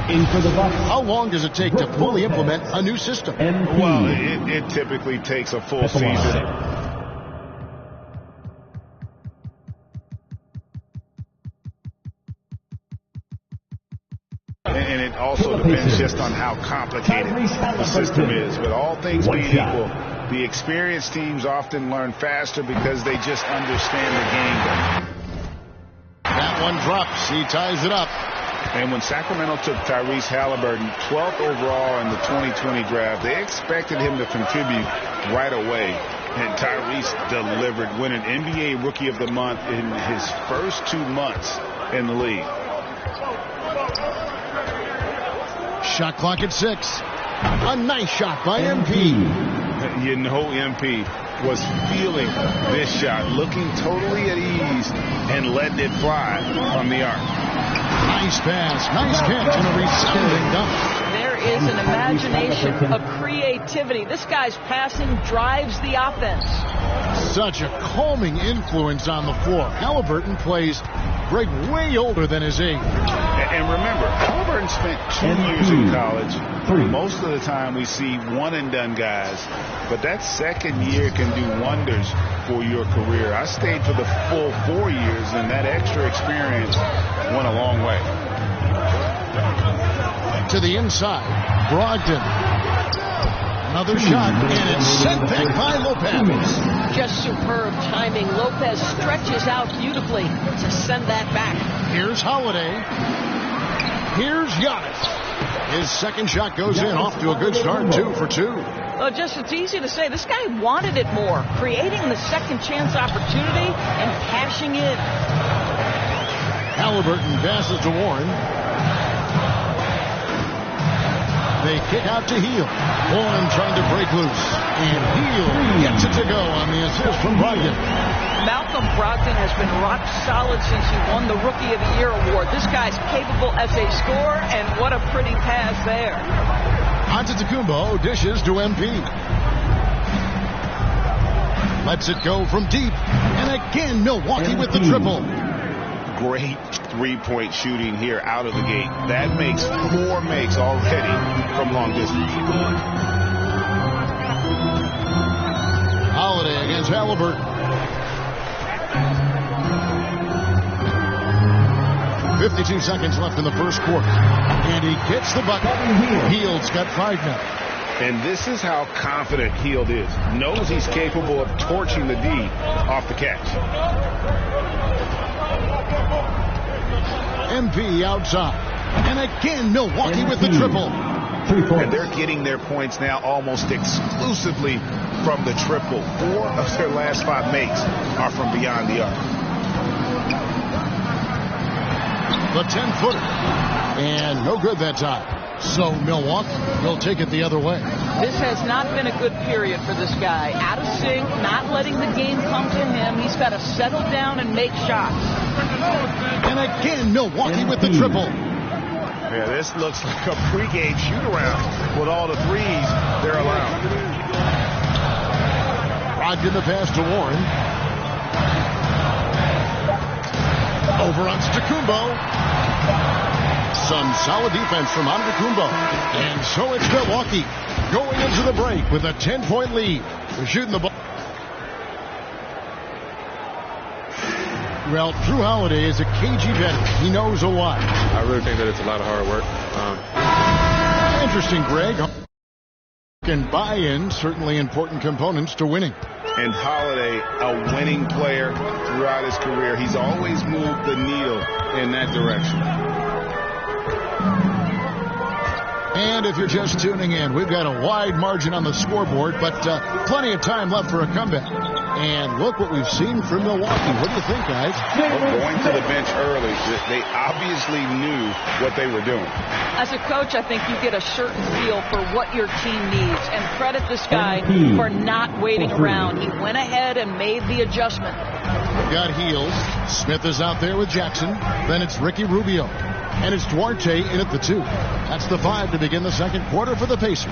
In for the Bucks. How long does it take to fully implement a new system? Well, it typically takes a full season. And it also depends just on how complicated the system is. But all things being equal, the experienced teams often learn faster because they just understand the game better. That one drops. He ties it up. And when Sacramento took Tyrese Halliburton 12th overall in the 2020 draft, they expected him to contribute right away. And Tyrese delivered, winning NBA Rookie of the Month in his first 2 months in the league. Shot clock at 6. A nice shot by MP. You know MP was feeling this shot, looking totally at ease and letting it fly from the arc. Nice pass, nice catch, and a resounding dunk. There is an imagination, a creativity. This guy's passing drives the offense. Such a calming influence on the floor. Halliburton plays Greg way older than his age. And remember, Halliburton spent 2 years in college. Most of the time we see one-and-done guys, but that second year can do wonders for your career. I stayed for the full 4 years, and that extra experience went a long way. To the inside, Brogdon. Another shot, and it's sent back by Lopez. Just superb timing. Lopez stretches out beautifully to send that back. Here's Holiday. Here's Giannis. His second shot goes in, off to a good start, 2 for 2. Well, it's easy to say. This guy wanted it more, creating the second chance opportunity and cashing in. Halliburton passes to Warren. They kick out to Heel. Warren trying to break loose. And Heel gets it to go on the assist from Brogdon. Malcolm Brogdon has been rock solid since he won the Rookie of the Year award. This guy's capable as a scorer, and what a pretty pass there. Antetokounmpo dishes to MP. Lets it go from deep. And again, Milwaukee with the triple. Great three-point shooting here out of the gate. That makes 4 makes already from long distance. Holiday against Halliburton. 52 seconds left in the first quarter. And he gets the bucket. Hield's got 5 now. And this is how confident Hield is. Knows he's capable of torching the D off the catch. MP outside. And again, Milwaukee with the triple. And they're getting their points now almost exclusively from the triple. 4 of their last 5 makes are from beyond the arc. The 10-footer. And no good that time. So Milwaukee will take it the other way. This has not been a good period for this guy. Out of sync, not letting the game come to him. He's got to settle down and make shots. And again, Milwaukee with the triple. Yeah, this looks like a pregame shoot-around with all the threes they're allowed. Brogdon the pass to Warren. Over on Antetokounmpo. Some solid defense from Antetokounmpo. And so it's Milwaukee going into the break with a 10-point lead. They're shooting the ball. Well, Drew Holiday is a cagey veteran. He knows a lot. I really think that it's a lot of hard work. Interesting, Greg. And buy-in, certainly important components to winning. And Holiday, a winning player throughout his career. He's always moved the needle in that direction. And if you're just tuning in, we've got a wide margin on the scoreboard, but plenty of time left for a comeback. And look what we've seen from Milwaukee. What do you think, guys? Well, going to the bench early, they obviously knew what they were doing. As a coach, I think you get a certain feel for what your team needs. And credit this guy for not waiting around. He went ahead and made the adjustment. Got Heels. Smith is out there with Jackson. Then it's Ricky Rubio. And it's Duarte in at the 2. That's the 5 to begin the second quarter for the Pacers.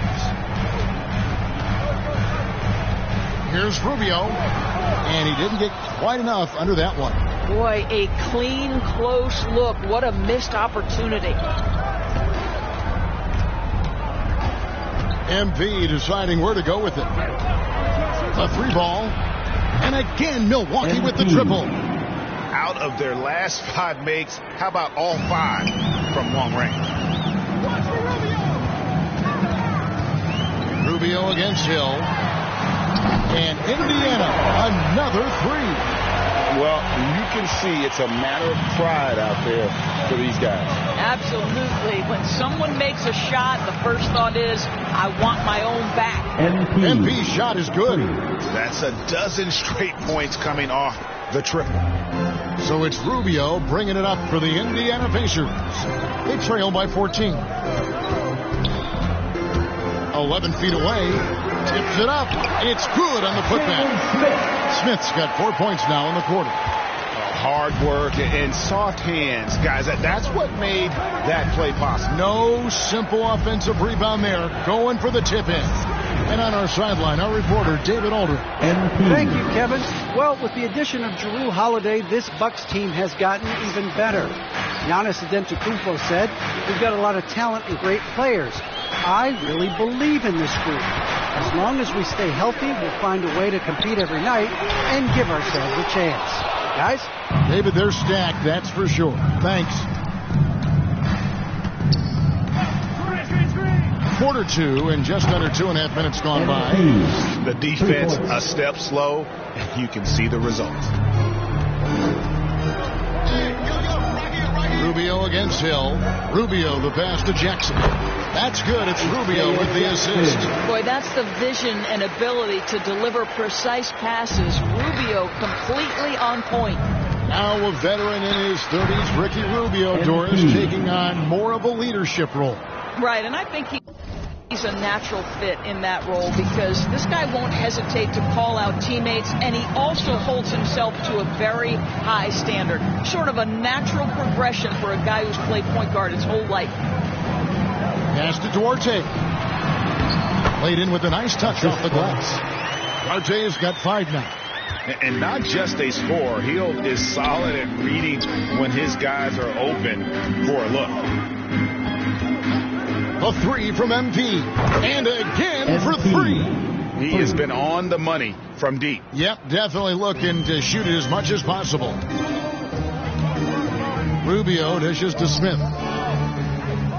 Here's Rubio. And he didn't get quite enough under that one. Boy, a clean, close look. What a missed opportunity. MP deciding where to go with it. A 3-ball. And again, Milwaukee with the triple. Out of their last 5 makes, how about all 5 from long range? Rubio against Hill. And Indiana, another 3. Well, you can see it's a matter of pride out there for these guys. Absolutely. When someone makes a shot, the first thought is, I want my own back. MP's shot is good. That's a dozen straight points coming off the triple. So it's Rubio bringing it up for the Indiana Pacers. They trail by 14. 11 feet away. Tips it up. It's good on the putback. Smith's got 4 points now in the quarter. Hard work and soft hands, guys. That's what made that play possible. No simple offensive rebound there. Going for the tip in. And on our sideline, our reporter, David Alder. Thank you, Kevin. Well, with the addition of Jrue Holiday, this Bucks team has gotten even better. Giannis Antetokounmpo said, we've got a lot of talent and great players. I really believe in this group. As long as we stay healthy, we'll find a way to compete every night and give ourselves a chance. Guys? David, they're stacked, that's for sure. Thanks. Quarter 2 and just under 2.5 minutes gone by. The defense a step slow, and you can see the results. Rubio against Hill. Rubio the pass to Jackson. That's good. It's Rubio with the assist. Boy, that's the vision and ability to deliver precise passes. Rubio completely on point. Now a veteran in his 30s, Ricky Rubio, Doris, taking on more of a leadership role. Right, and I think he's a natural fit in that role because this guy won't hesitate to call out teammates, and he also holds himself to a very high standard. Sort of a natural progression for a guy who's played point guard his whole life. Pass to Duarte. Laid in with a nice touch off the glass. Duarte has got 5 now. And not just a scorer. He is solid at reading when his guys are open for a look. A 3 from MP. And again for 3. He has been on the money from deep. Yep, definitely looking to shoot it as much as possible. Rubio dishes to Smith.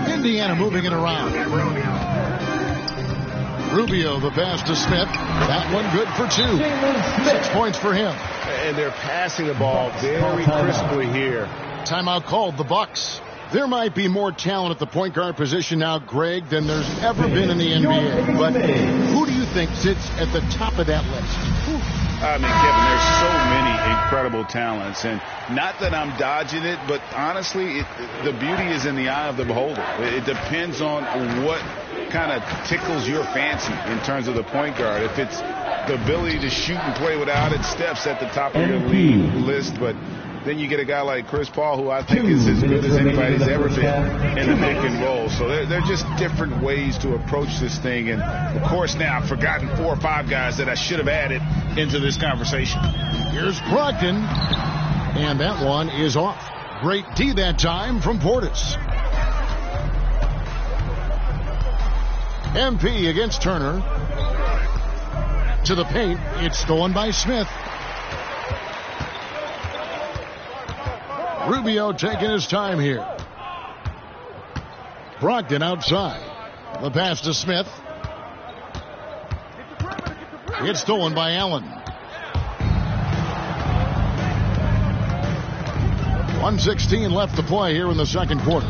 Indiana moving it around. Rubio the pass to Smith. That one good for 2. 6 points for him. And they're passing the ball very crisply here. Timeout called, the Bucks. There might be more talent at the point guard position now, Greg, than there's ever been in the NBA. But who do you think sits at the top of that list? I mean, Kevin, there's so many incredible talents. And not that I'm dodging it, but honestly, the beauty is in the eye of the beholder. It depends on what kind of tickles your fancy in terms of the point guard. If it's the ability to shoot and play without it, Steph's at the top of your league list. But then you get a guy like Chris Paul, who I think is as good as anybody's ever been in the pick and roll. So they're just different ways to approach this thing. And, of course, now I've forgotten 4 or 5 guys that I should have added into this conversation. Here's Brogdon. And that one is off. Great D that time from Portis. MP against Turner. To the paint. It's stolen by Smith. Rubio taking his time here. Brogdon outside. The pass to Smith. It's stolen by Allen. 1:16 left to play here in the second quarter.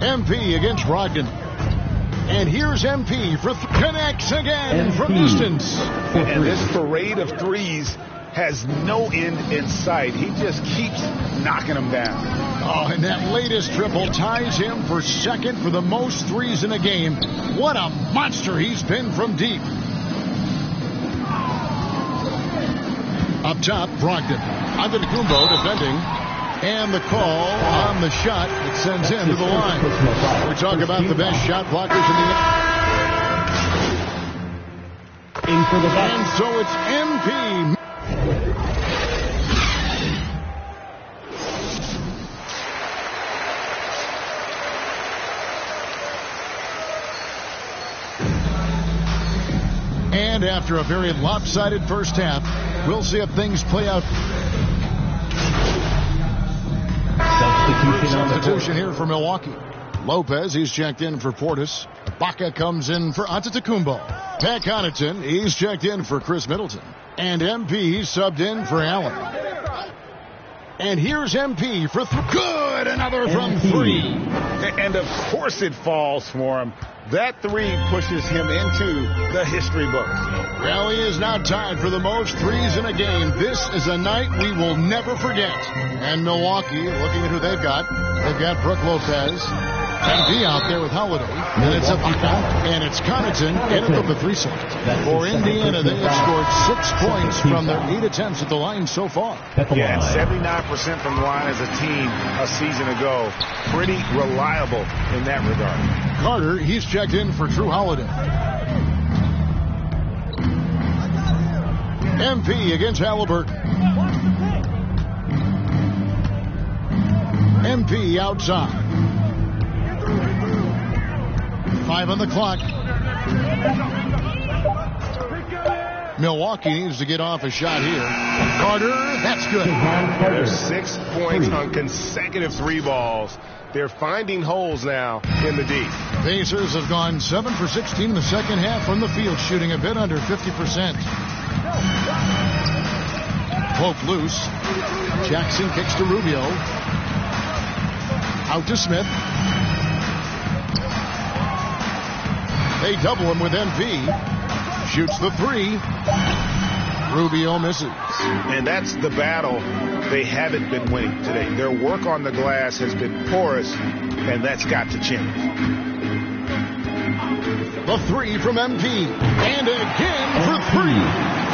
MP against Brogdon. And here's MP for connects again from distance. And this parade of threes has no end in sight. He just keeps knocking them down. Oh, and that latest triple ties him for second for the most threes in a game. What a monster he's been from deep. Up top, Brogdon. Antetokounmpo defending. And the call on the shot that sends him to the line. We talk about the best shot blockers in the NBA. And so it's MP. And after a very lopsided first half, we'll see if things play out. Substitution here for Milwaukee. Lopez, he's checked in for Portis. Baca comes in for Antetokounmpo. Pat Connaughton, he's checked in for Chris Middleton. And MP subbed in for Allen. And here's MP for good, another from three. And of course it falls for him. That three pushes him into the history books. Well, he is now tied for the most threes in a game. This is a night we will never forget. And Milwaukee, looking at who they've got Brook Lopez. MP out there with Holiday. And it's and it's Connaughton in at the three slot. For Indiana, they have scored 6 points from their 8 attempts at the line so far. Yeah, 79% from the line as a team a season ago. Pretty reliable in that regard. Carter, he's checked in for Drew Holiday. MP against Halliburton. MP outside. 5 on the clock. Milwaukee needs to get off a shot here. Carter, that's good. There's 6 points on consecutive three balls. They're finding holes now in the D. Pacers have gone 7 for 16 in the second half from the field, shooting a bit under 50%. Pope loose. Jackson kicks to Rubio. Out to Smith. They double him with MP. Shoots the three. Rubio misses. And that's the battle they haven't been winning today. Their work on the glass has been porous, and that's got to change. The three from MP. And again for three.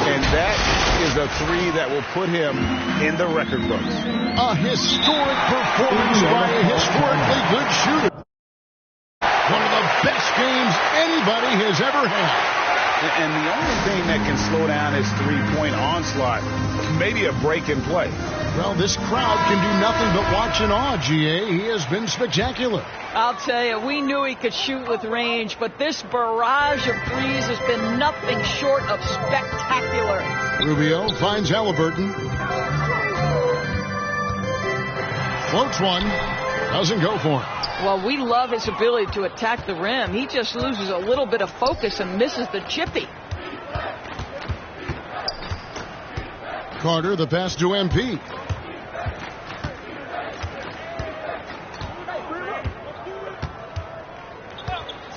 And that is a three that will put him in the record books. A historic performance by a historically good shooter. One of the best games anybody has ever had. And the only thing that can slow down his three-point onslaught, maybe a break in play. Well, this crowd can do nothing but watch in awe, GA. He has been spectacular. I'll tell you, we knew he could shoot with range, but this barrage of threes has been nothing short of spectacular. Rubio finds Halliburton. Floats one. Doesn't go for him. Well, we love his ability to attack the rim. He just loses a little bit of focus and misses the chippy. Carter, the pass to MP.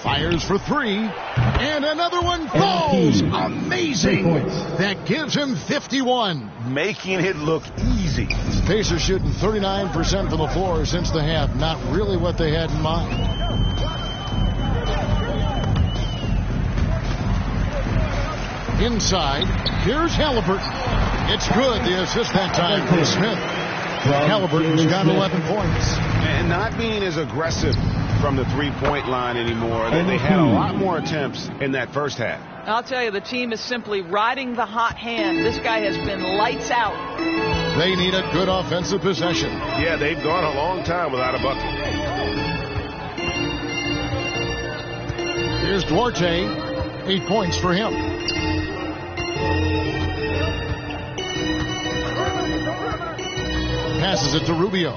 Fires for three. And another one falls. Amazing. That gives him 51. Making it look easy. Pacers shooting 39% from the floor since the half. Not really what they had in mind. Inside. Here's Halliburton. It's good. The assist that time from Smith. Halliburton's got 11 points. And not being as aggressive from the three-point line anymore. They had a lot more attempts in that first half. I'll tell you, the team is simply riding the hot hand. This guy has been lights out. They need a good offensive possession. Yeah, they've gone a long time without a bucket. Here's Duarte. 8 points for him. Passes it to Rubio.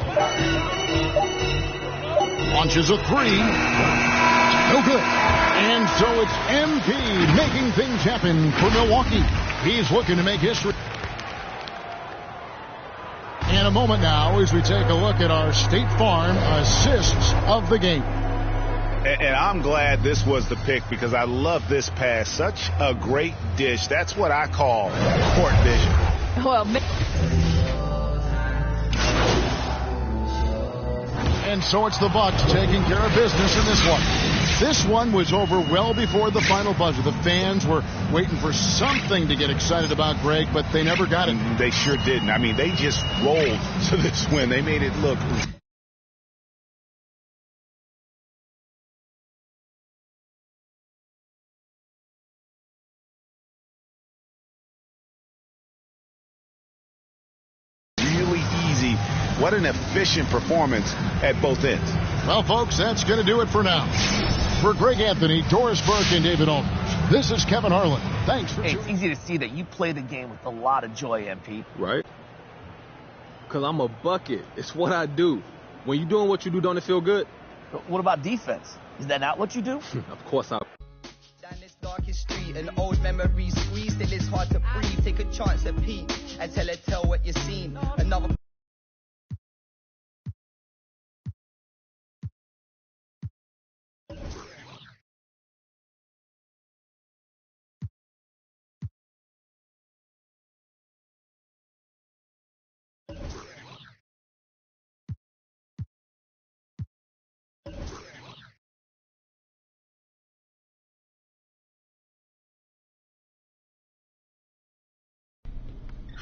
Launches a three. No good. And so it's MP making things happen for Milwaukee. He's looking to make history. And a moment now as we take a look at our State Farm assists of the game. And I'm glad this was the pick because I love this pass. Such a great dish. That's what I call court vision. Well, and so it's the Bucks taking care of business in this one. This one was over well before the final buzzer. The fans were waiting for something to get excited about, Greg, but they never got it. They sure didn't. I mean, they just rolled to this win. They made it look really easy. What an efficient performance at both ends. Well, folks, that's going to do it for now. For Greg Anthony, Doris Burke, and David Aldridge, this is Kevin Harlan. Thanks for It's easy to see that you play the game with a lot of joy, MP. Right? Because I'm a bucket. It's what I do. When you're doing what you do, don't it feel good? But what about defense? Is that not what you do? Of course I... Down this darkest street, an old memory squeezed till it's hard to breathe. Take a chance at peek and tell what you've seen. Another...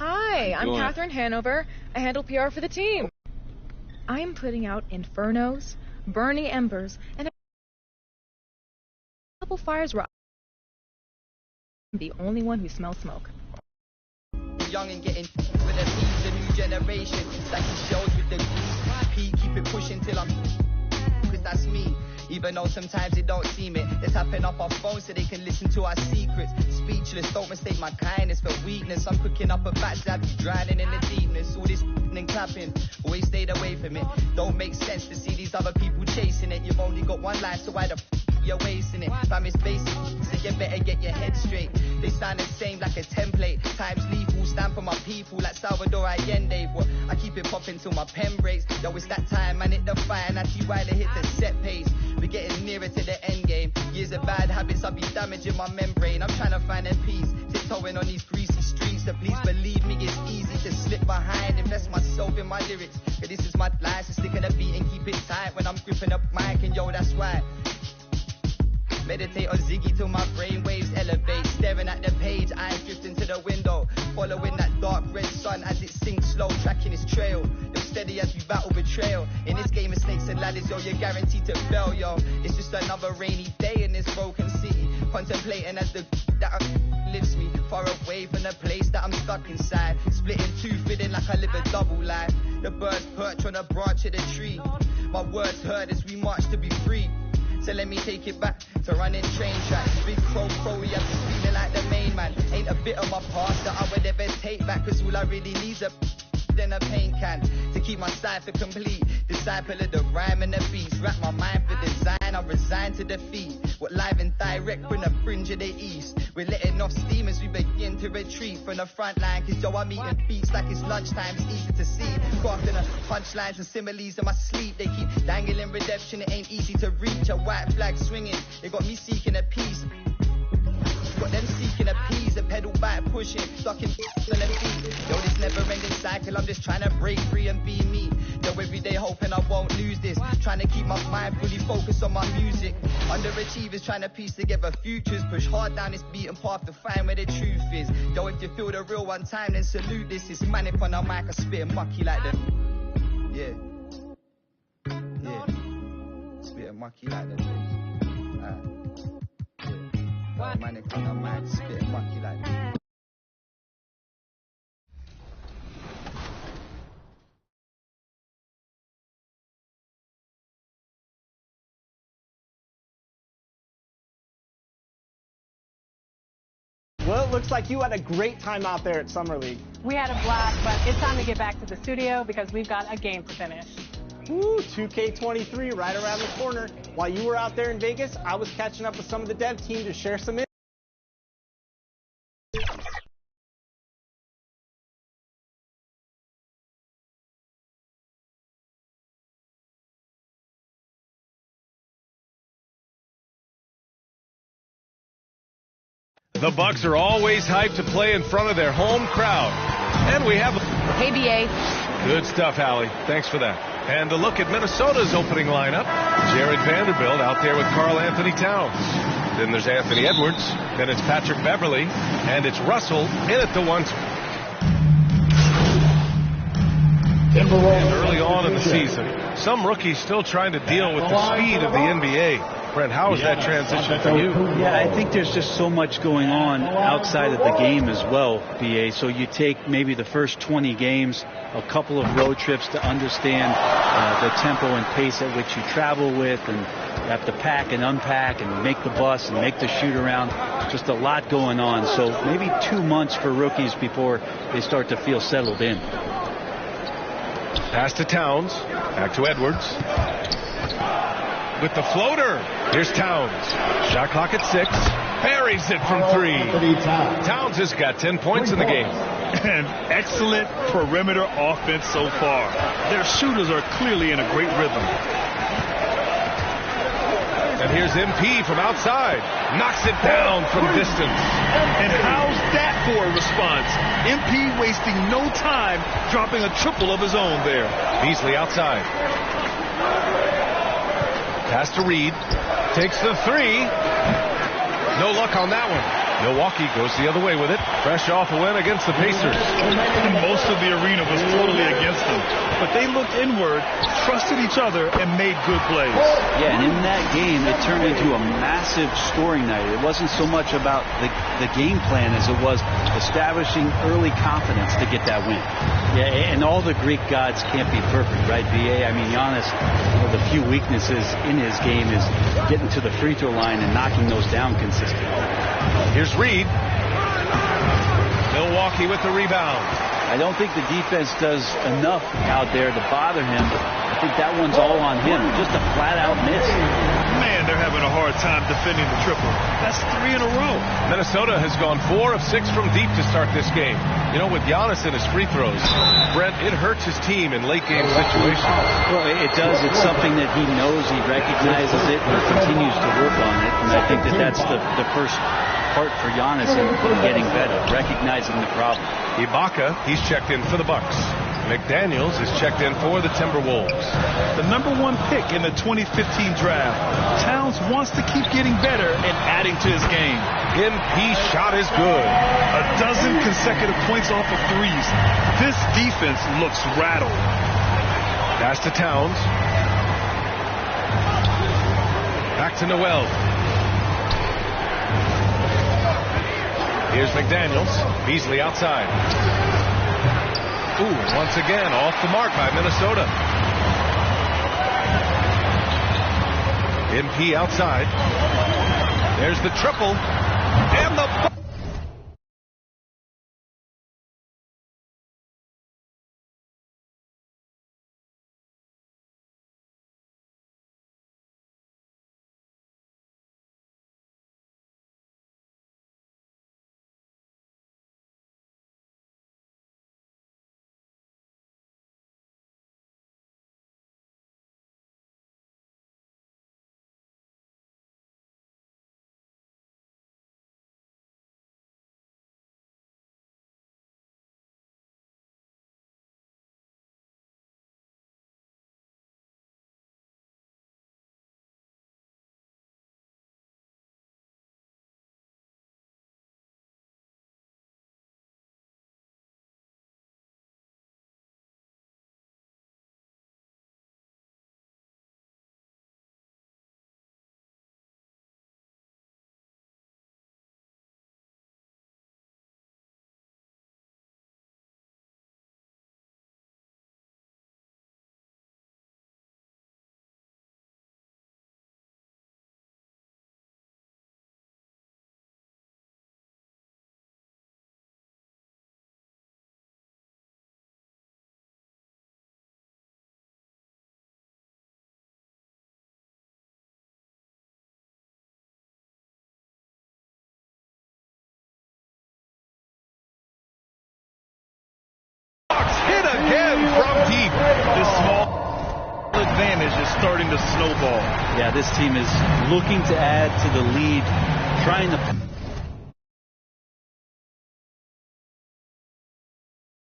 Hi, I'm Catherine Hanover. I handle PR for the team. I'm putting out infernos, burning embers, and a couple fires where I'm the only one who smells smoke. Young and getting for the thieves, the new generation. Stacking shells with the P, keep it pushing till I'm... Cause that's me. Even though sometimes they don't seem it. They're tapping up our phones so they can listen to our secrets. Speechless, don't mistake my kindness for weakness. I'm cooking up a backstab, you drowning in the deepness. All this and clapping, always stayed away from it. Don't make sense to see these other people chasing it. You've only got one life, so why the you're wasting it? Fam, it's basic, so you better get your head straight. They sound the same like a template. Times lethal, stand for my people like Salvador Allende. What? I keep it popping till my pen breaks. Yo, it's that time, man, hit the fire, and I see why they hit the set pace. We're getting nearer to the end game. Years of bad habits, I'll be damaging my membrane. I'm trying to find a peace, tiptoeing on these greasy streets. So please believe me, it's easy to slip behind. Invest myself in my lyrics, but this is my life, so stick in the beat and keep it tight when I'm gripping up mic. And yo, that's why meditate on Ziggy till my brain waves elevate. Staring at the page, eyes drifting to the window. Following that dark red sun as it sinks slow, tracking its trail. Yo, steady as we battle betrayal. In this game of snakes and ladders, yo, you're guaranteed to fail, yo. It's just another rainy day in this broken city. Contemplating as the that lifts me far away from the place that I'm stuck inside. Splitting two, feeling like I live a double life. The birds perch on a branch of the tree. My words heard as we march to be free. So let me take it back to running train tracks. Big crow, yeah, feeling like the main man. Ain't a bit of my past that I would ever take back. Cause all I really need's a than a paint can to keep my cipher complete. Disciple of the rhyme and the beats. Wrap my mind for design, I'm resigned to defeat. What live and direct from the fringe of the east. We're letting off steam as we begin to retreat from the front line. Cause yo, I'm eating beats like it's lunchtime, it's easy to see. Crafting the punchlines and similes in my sleep. They keep dangling redemption, it ain't easy to reach. A white flag swinging, they got me seeking a peace. Got them seeking a peas, a pedal back pushing, stuck in on the beat. Yo, this never ending cycle, I'm just trying to break free and be me. Yo, every day hoping I won't lose this. Trying to keep my mind fully focused on my music. Underachievers trying to piece together futures. Push hard down this beaten path to find where the truth is. Yo, if you feel the real one time, then salute this. It's manic on the mic, I spit mucky like them. Yeah. Yeah. Spit mucky like them. Manic on the mic, spit mucky like that. Well, it looks like you had a great time out there at Summer League. We had a blast, but it's time to get back to the studio because we've got a game to finish. Woo, 2K23 right around the corner. While you were out there in Vegas, I was catching up with some of the dev team to share some The Bucks are always hyped to play in front of their home crowd. And we have... Hey, BA. Good stuff, Hallie. Thanks for that. And a look at Minnesota's opening lineup. Jared Vanderbilt out there with Karl Anthony Towns. Then there's Anthony Edwards. Then it's Patrick Beverly. And it's Russell in at the 1-2. And early on in the season. Some rookies still trying to deal with the speed of the NBA. Brent, how is that transition for you? Yeah, I think there's just so much going on outside of the game as well, BA. So you take maybe the first 20 games, a couple of road trips to understand the tempo and pace at which you travel with, and you have to pack and unpack and make the bus and make the shoot around. Just a lot going on. So maybe 2 months for rookies before they start to feel settled in. Pass to Towns. Back to Edwards. With the floater. Here's Towns. Shot clock at 6. Buries it from 3. Towns has got 10 points in the game. An excellent perimeter offense so far. Their shooters are clearly in a great rhythm. And here's MP from outside. Knocks it down from distance. And how's that for a response? MP wasting no time, dropping a triple of his own there. Beasley outside. Pass to Reed. Takes the 3. No luck on that one. Milwaukee goes the other way with it. Fresh off a win against the Pacers. Most of the arena was totally against them. But they looked inward, trusted each other, and made good plays. Yeah, and in that game, it turned into a massive scoring night. It wasn't so much about the game plan as it was establishing early confidence to get that win. Yeah, and all the Greek gods can't be perfect, right, BA? I mean, Giannis, one of the few weaknesses in his game is getting to the free throw line and knocking those down consistently. Here's Reed. Milwaukee with the rebound. I don't think the defense does enough out there to bother him. I think that one's all on him. Just a flat-out miss. Man, they're having a hard time defending the triple. That's 3 in a row. Minnesota has gone 4 of 6 from deep to start this game. You know, with Giannis and his free throws, Brent, it hurts his team in late-game situations. Well, it does. It's something that he knows. He recognizes it and continues to work on it. And I think that's the first part for Giannis in getting better, recognizing the problem. Ibaka, he's checked in for the Bucks. McDaniels is checked in for the Timberwolves. The #1 pick in the 2015 draft. Towns wants to keep getting better and adding to his game. MP shot is good. A dozen consecutive points off of threes. This defense looks rattled. Pass to Towns. Back to Noel. Here's McDaniels. Beasley outside. Ooh, once again, off the mark by Minnesota. MP outside. There's the triple. And the... hit again from deep. This small advantage is starting to snowball. Yeah, this team is looking to add to the lead, trying to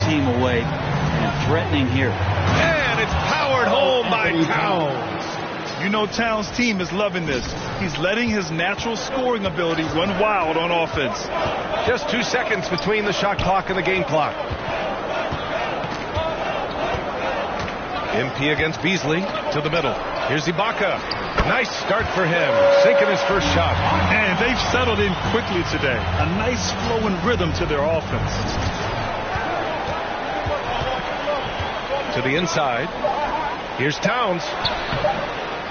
team away and threatening here. And it's powered home by Towns. You know Towns' team is loving this. He's letting his natural scoring ability run wild on offense. Just 2 seconds between the shot clock and the game clock. MP against Beasley to the middle. Here's Ibaka. Nice start for him, sinking his first shot. And they've settled in quickly today. A nice flow and rhythm to their offense. To the inside. Here's Towns.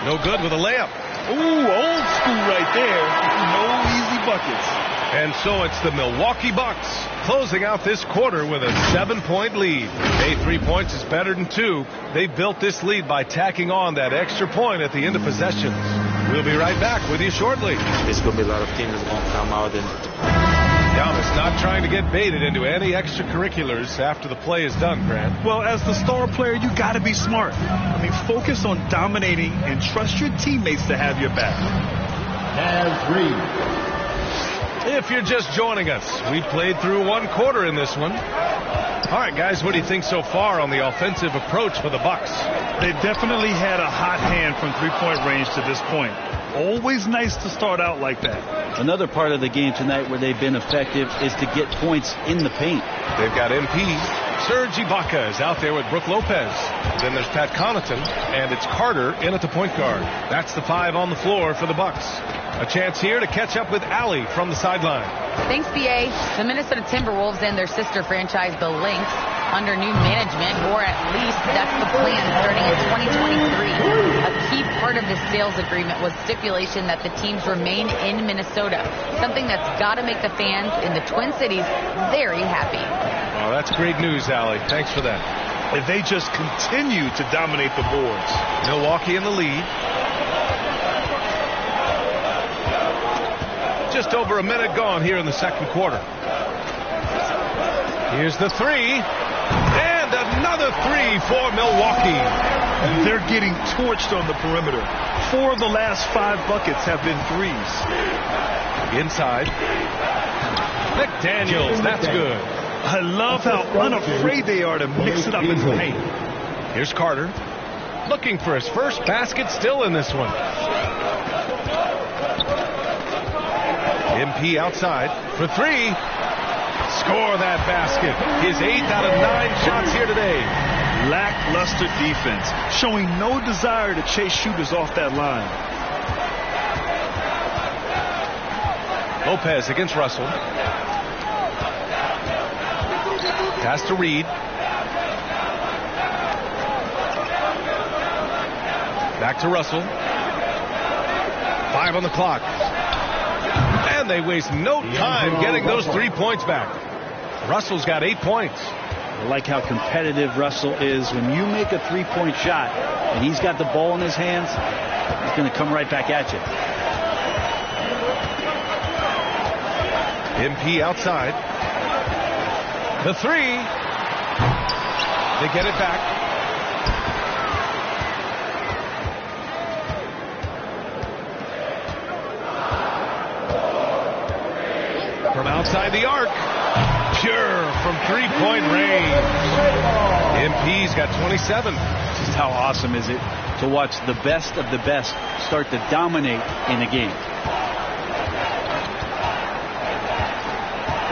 No good with a layup. Ooh, old school right there. No easy buckets. And so it's the Milwaukee Bucks closing out this quarter with a 7-point lead. Hey, 3 points is better than 2. They built this lead by tacking on that extra point at the end of possessions. We'll be right back with you shortly. There's going to be a lot of teams that won't come out and... Giannis not trying to get baited into any extracurriculars after the play is done, Grant. Well, as the star player, you got to be smart. I mean, focus on dominating and trust your teammates to have your back. If you're just joining us, we played through one quarter in this one. All right, guys, what do you think so far on the offensive approach for the Bucks? They definitely had a hot hand from three-point range to this point. Always nice to start out like that. Another part of the game tonight where they've been effective is to get points in the paint. They've got MP. Serge Ibaka is out there with Brook Lopez. Then there's Pat Connaughton, and it's Carter in at the point guard. That's the 5 on the floor for the Bucks. A chance here to catch up with Allie from the sideline. Thanks, BA. The Minnesota Timberwolves and their sister franchise, the Lynx, under new management, or at least that's the plan starting in 2023. A key part of this sales agreement was stipulation that the teams remain in Minnesota, something that's got to make the fans in the Twin Cities very happy. Oh, that's great news, Allie. Thanks for that. If they just continue to dominate the boards. Milwaukee in the lead. Just over a minute gone here in the second quarter. Here's the 3. And another 3 for Milwaukee. And they're getting torched on the perimeter. 4 of the last 5 buckets have been threes. Inside. McDaniels, that's good. I love how unafraid they are to mix it up in the paint. Here's Carter. Looking for his first basket still in this one. MP outside for 3. Score that basket. His 8th out of 9 shots here today. Lackluster defense, showing no desire to chase shooters off that line. Lopez against Russell. Pass to Reed. Back to Russell. 5 on the clock. And they waste no time getting those 3 points back. Russell's got 8 points. I like how competitive Russell is. When you make a 3-point shot and he's got the ball in his hands, he's going to come right back at you. MP outside. The 3. They get it back. From outside the arc. Pure from 3-point range. MP's got 27. Just how awesome is it to watch the best of the best start to dominate in a game.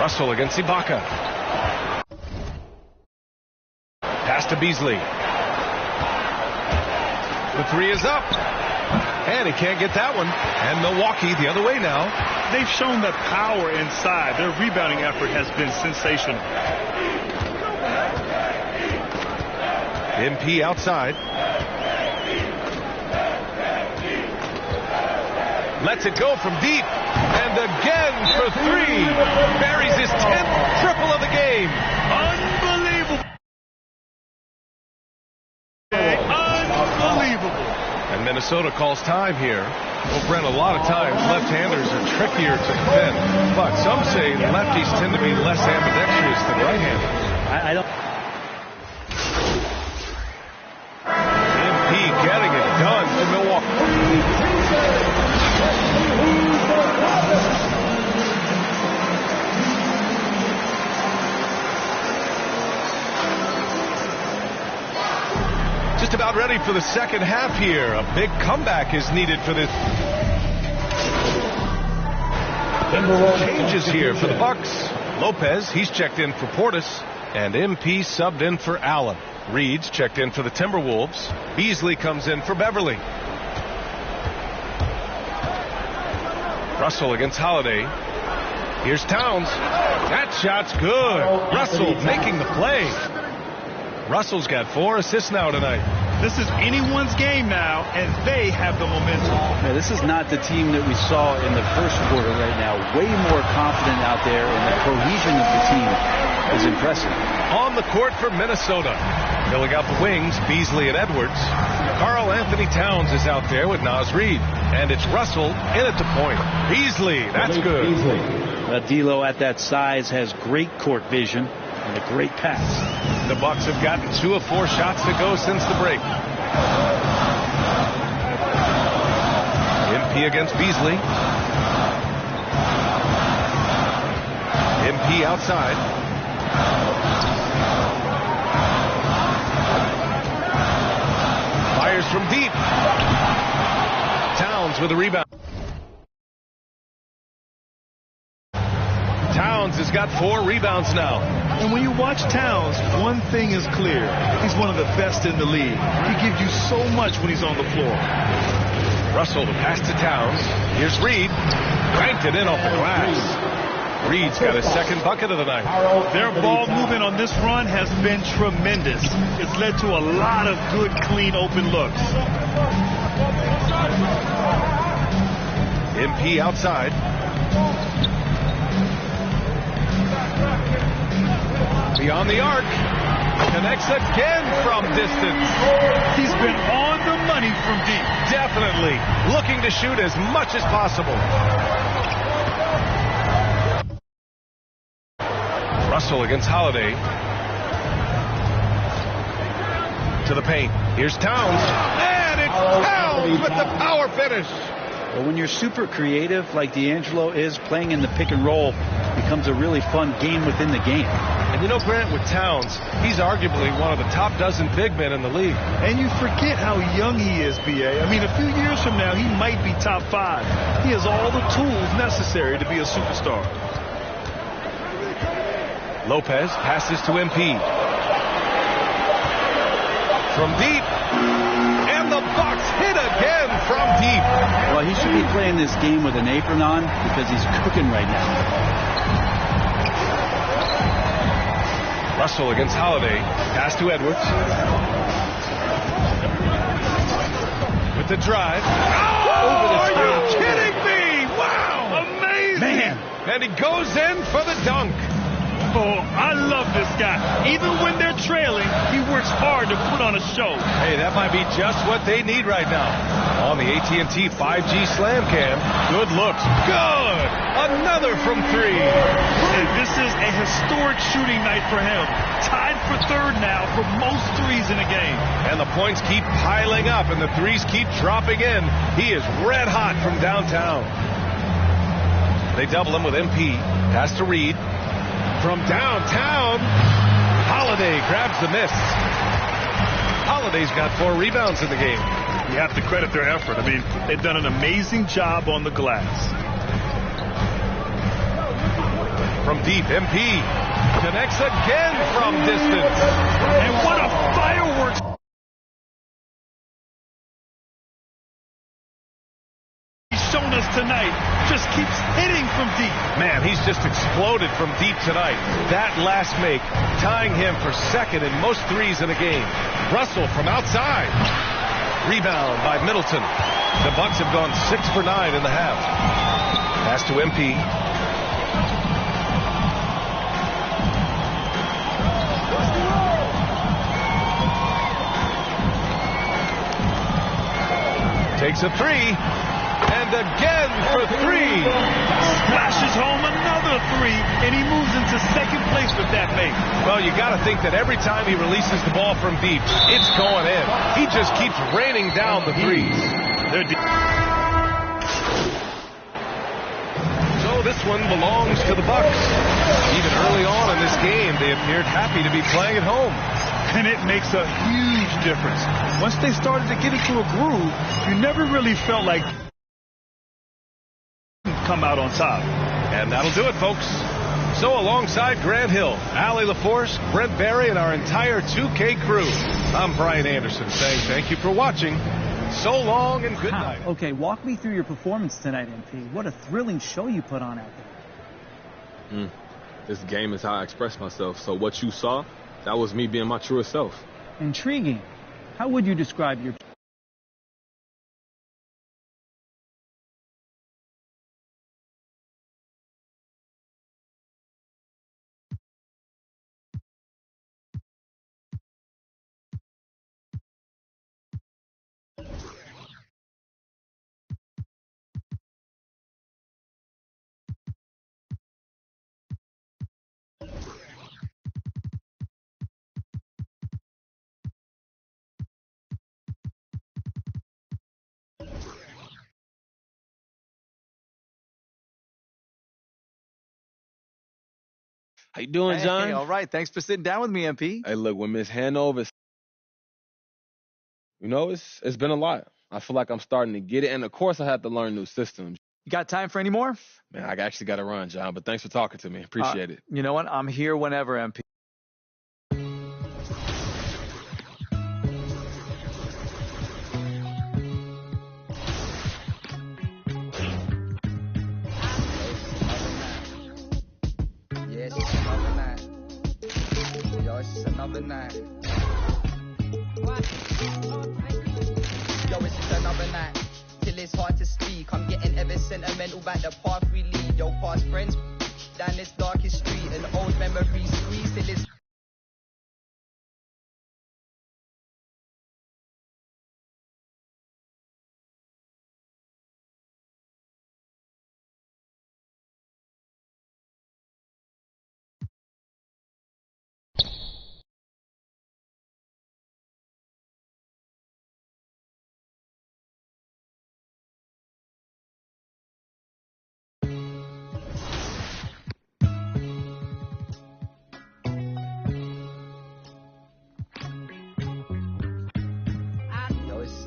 Russell against Ibaka. Pass to Beasley. The 3 is up. And he can't get that one. And Milwaukee the other way now. They've shown that power inside. Their rebounding effort has been sensational. MP outside. Lets it go from deep. And again for 3. Buries his 10th triple of the game. Unbelievable. Unbelievable. And Minnesota calls time here. Well, Brent, a lot of times left-handers are trickier to defend, but some say lefties tend to be less ambidextrous than right-handers. I don't. MP getting it done for Milwaukee. Just about ready for the second half here. A big comeback is needed for this. Changes here for the Bucks. Lopez, he's checked in for Portis. And MP subbed in for Allen. Reed's checked in for the Timberwolves. Beasley comes in for Beverly. Russell against Holiday. Here's Towns. That shot's good. Russell making the play. Russell's got 4 assists now tonight. This is anyone's game now, and they have the momentum. Yeah, this is not the team that we saw in the first quarter right now. Way more confident out there, and the cohesion of the team is impressive. On the court for Minnesota. Filling out the wings, Beasley and Edwards. Karl Anthony Towns is out there with Naz Reid. And it's Russell in at the point. Beasley, that's good. D'Lo at that size has great court vision and a great pass. The Bucks have gotten 2 of 4 shots to go since the break. MP against Beasley. MP outside. Fires from deep. Towns with a rebound. Towns has got 4 rebounds now. And when you watch Towns, one thing is clear. He's one of the best in the league. He gives you so much when he's on the floor. Russell to pass to Towns. Here's Reed. Cranked it in off the glass. Reed's got his 2nd bucket of the night. Their ball movement on this run has been tremendous. It's led to a lot of good, clean, open looks. MP outside. Beyond the arc. Connects again from distance. He's been on the money from deep. Definitely. Looking to shoot as much as possible. Russell against Holiday. To the paint. Here's Towns. And it's Towns with the power finish. Well, when you're super creative like D'Angelo is, playing in the pick and roll becomes a really fun game within the game. And you know, Grant, with Towns, he's arguably one of the top dozen big men in the league. And you forget how young he is, B.A. I mean, a few years from now, he might be top 5. He has all the tools necessary to be a superstar. Lopez passes to MP. From deep. And the Bucks hit again from deep. Well, he should be playing this game with an apron on because he's cooking right now. Russell against Holiday. Pass to Edwards. With the drive. Oh, over the top. Are you kidding me? Wow. Amazing. Man. And he goes in for the dunk. Oh, I love this guy. Even when they're trailing, he works hard to put on a show. Hey, that might be just what they need right now. On the AT&T 5G Slam Cam. Good looks. Good. Another from 3. And this is a historic shooting night for him. Tied for 3rd now for most threes in a game. And the points keep piling up and the threes keep dropping in. He is red hot from downtown. They double him with MP. Pass to Reed. From downtown, Holiday grabs the miss. Holiday's got 4 rebounds in the game. You have to credit their effort. I mean, they've done an amazing job on the glass. From deep, MP connects again from distance. And what a fireworks he's shown us tonight. Just keeps hitting from deep. Man, he's just exploded from deep tonight. That last make tying him for 2nd in most threes in a game. Russell from outside. Rebound by Middleton. The Bucks have gone 6 for 9 in the half. Pass to MP. Takes a 3. And again for 3. Splashes home another 3, and he moves into 2nd place with that make. Well, you got to think that every time he releases the ball from deep, it's going in. He just keeps raining down the threes. So this one belongs to the Bucks. Even early on in this game, they appeared happy to be playing at home. And it makes a huge difference. Once they started to get into a groove, you never really felt like come out on top. And that'll do it, folks. So alongside Grant Hill, Allie LaForce, Brent Barry, and our entire 2K crew, I'm Brian Anderson saying thank you for watching. So long and good night. Okay, walk me through your performance tonight, MP. What a thrilling show you put on out there. This game is how I express myself. So what you saw, that was me being my truest self. Intriguing. How would you describe your... How you doing, John? Hey, all right. Thanks for sitting down with me, MP. Hey, look, when Miss Hanover, it's been a lot. I feel like I'm starting to get it, and of course I have to learn new systems. You got time for any more? Man, I actually got to run, John, but thanks for talking to me. Appreciate it. You know what? I'm here whenever, MP. Another night. Yo, it's just another night. Till it's hard to speak. I'm getting ever sentimental about the path we lead. Yo, past friends down this darkest street, and old memories squeeze till it's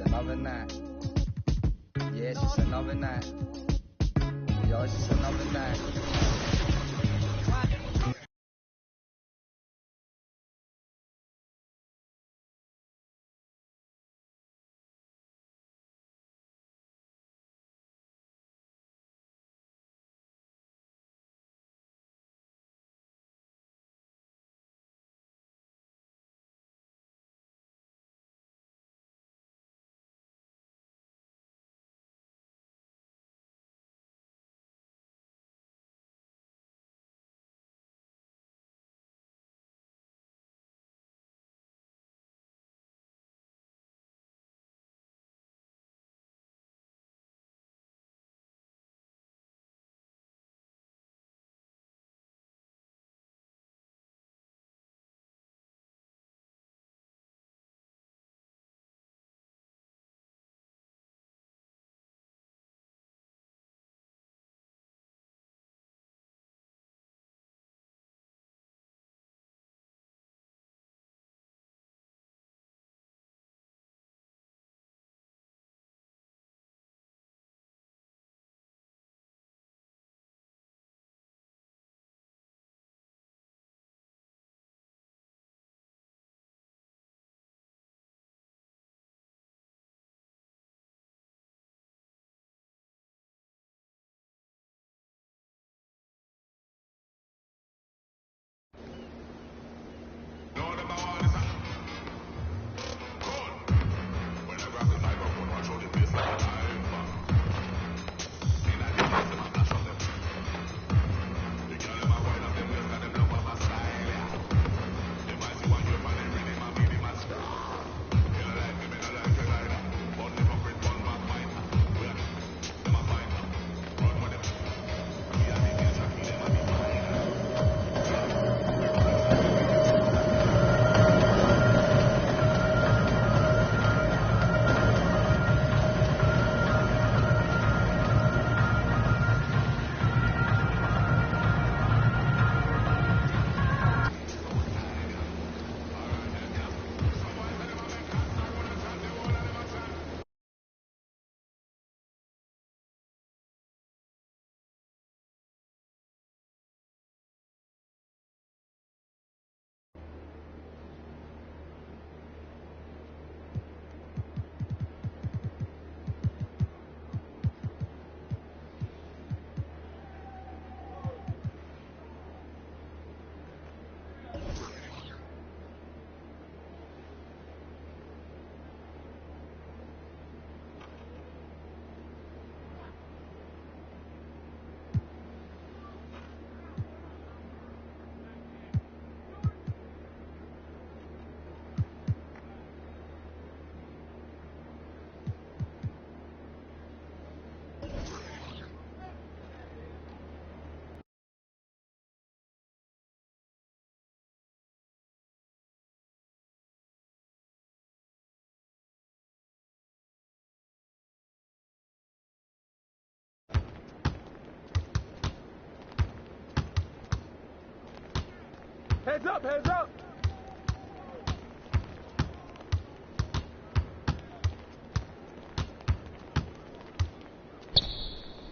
another night. Yeah, it's just another night. Yo, it's just another night. Heads up, heads up.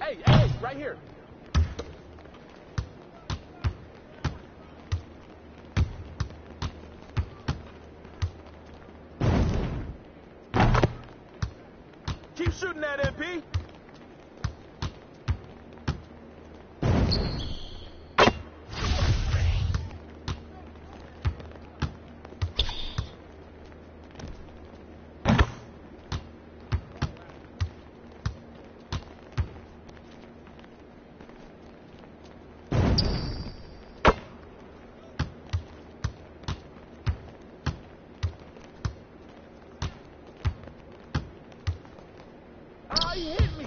Hey, hey, right here. Keep shooting that, MP. He hit me.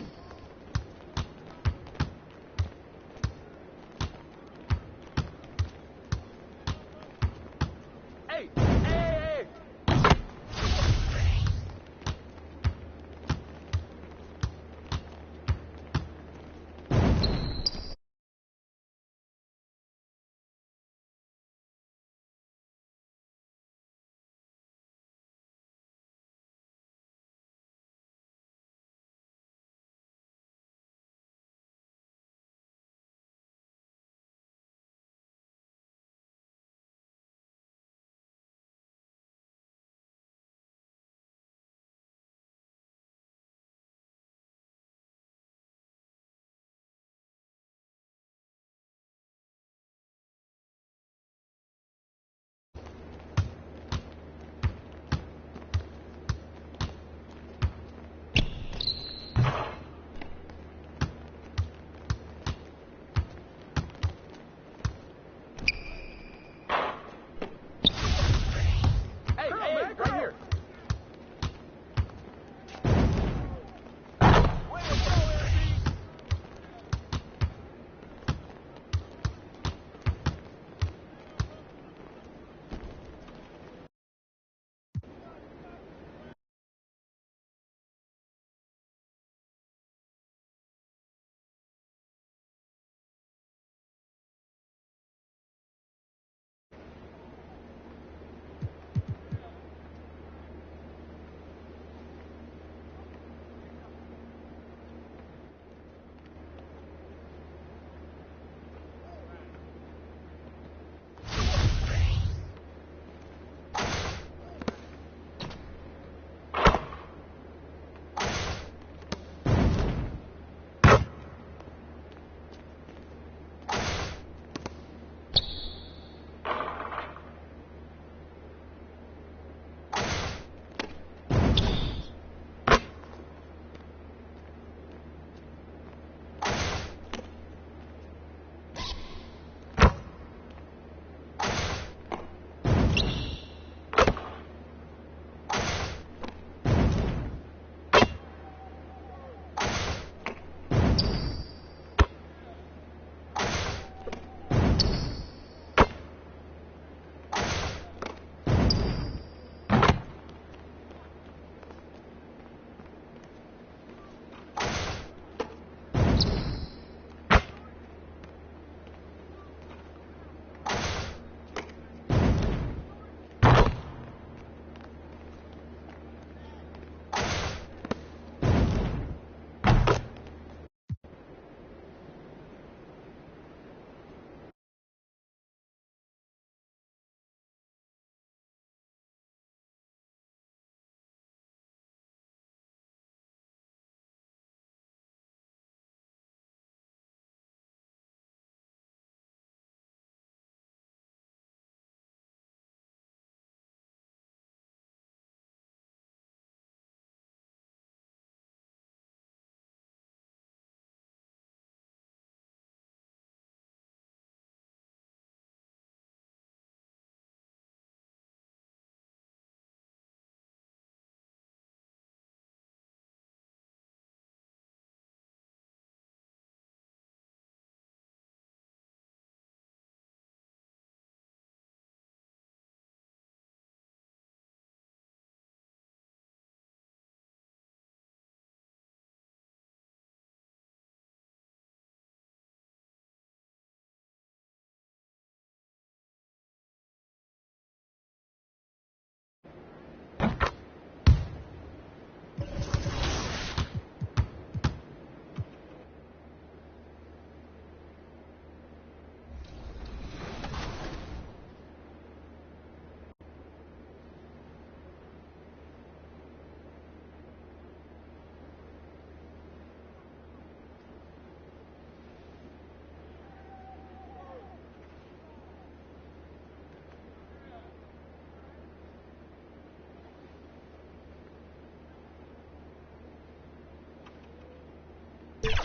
Thanks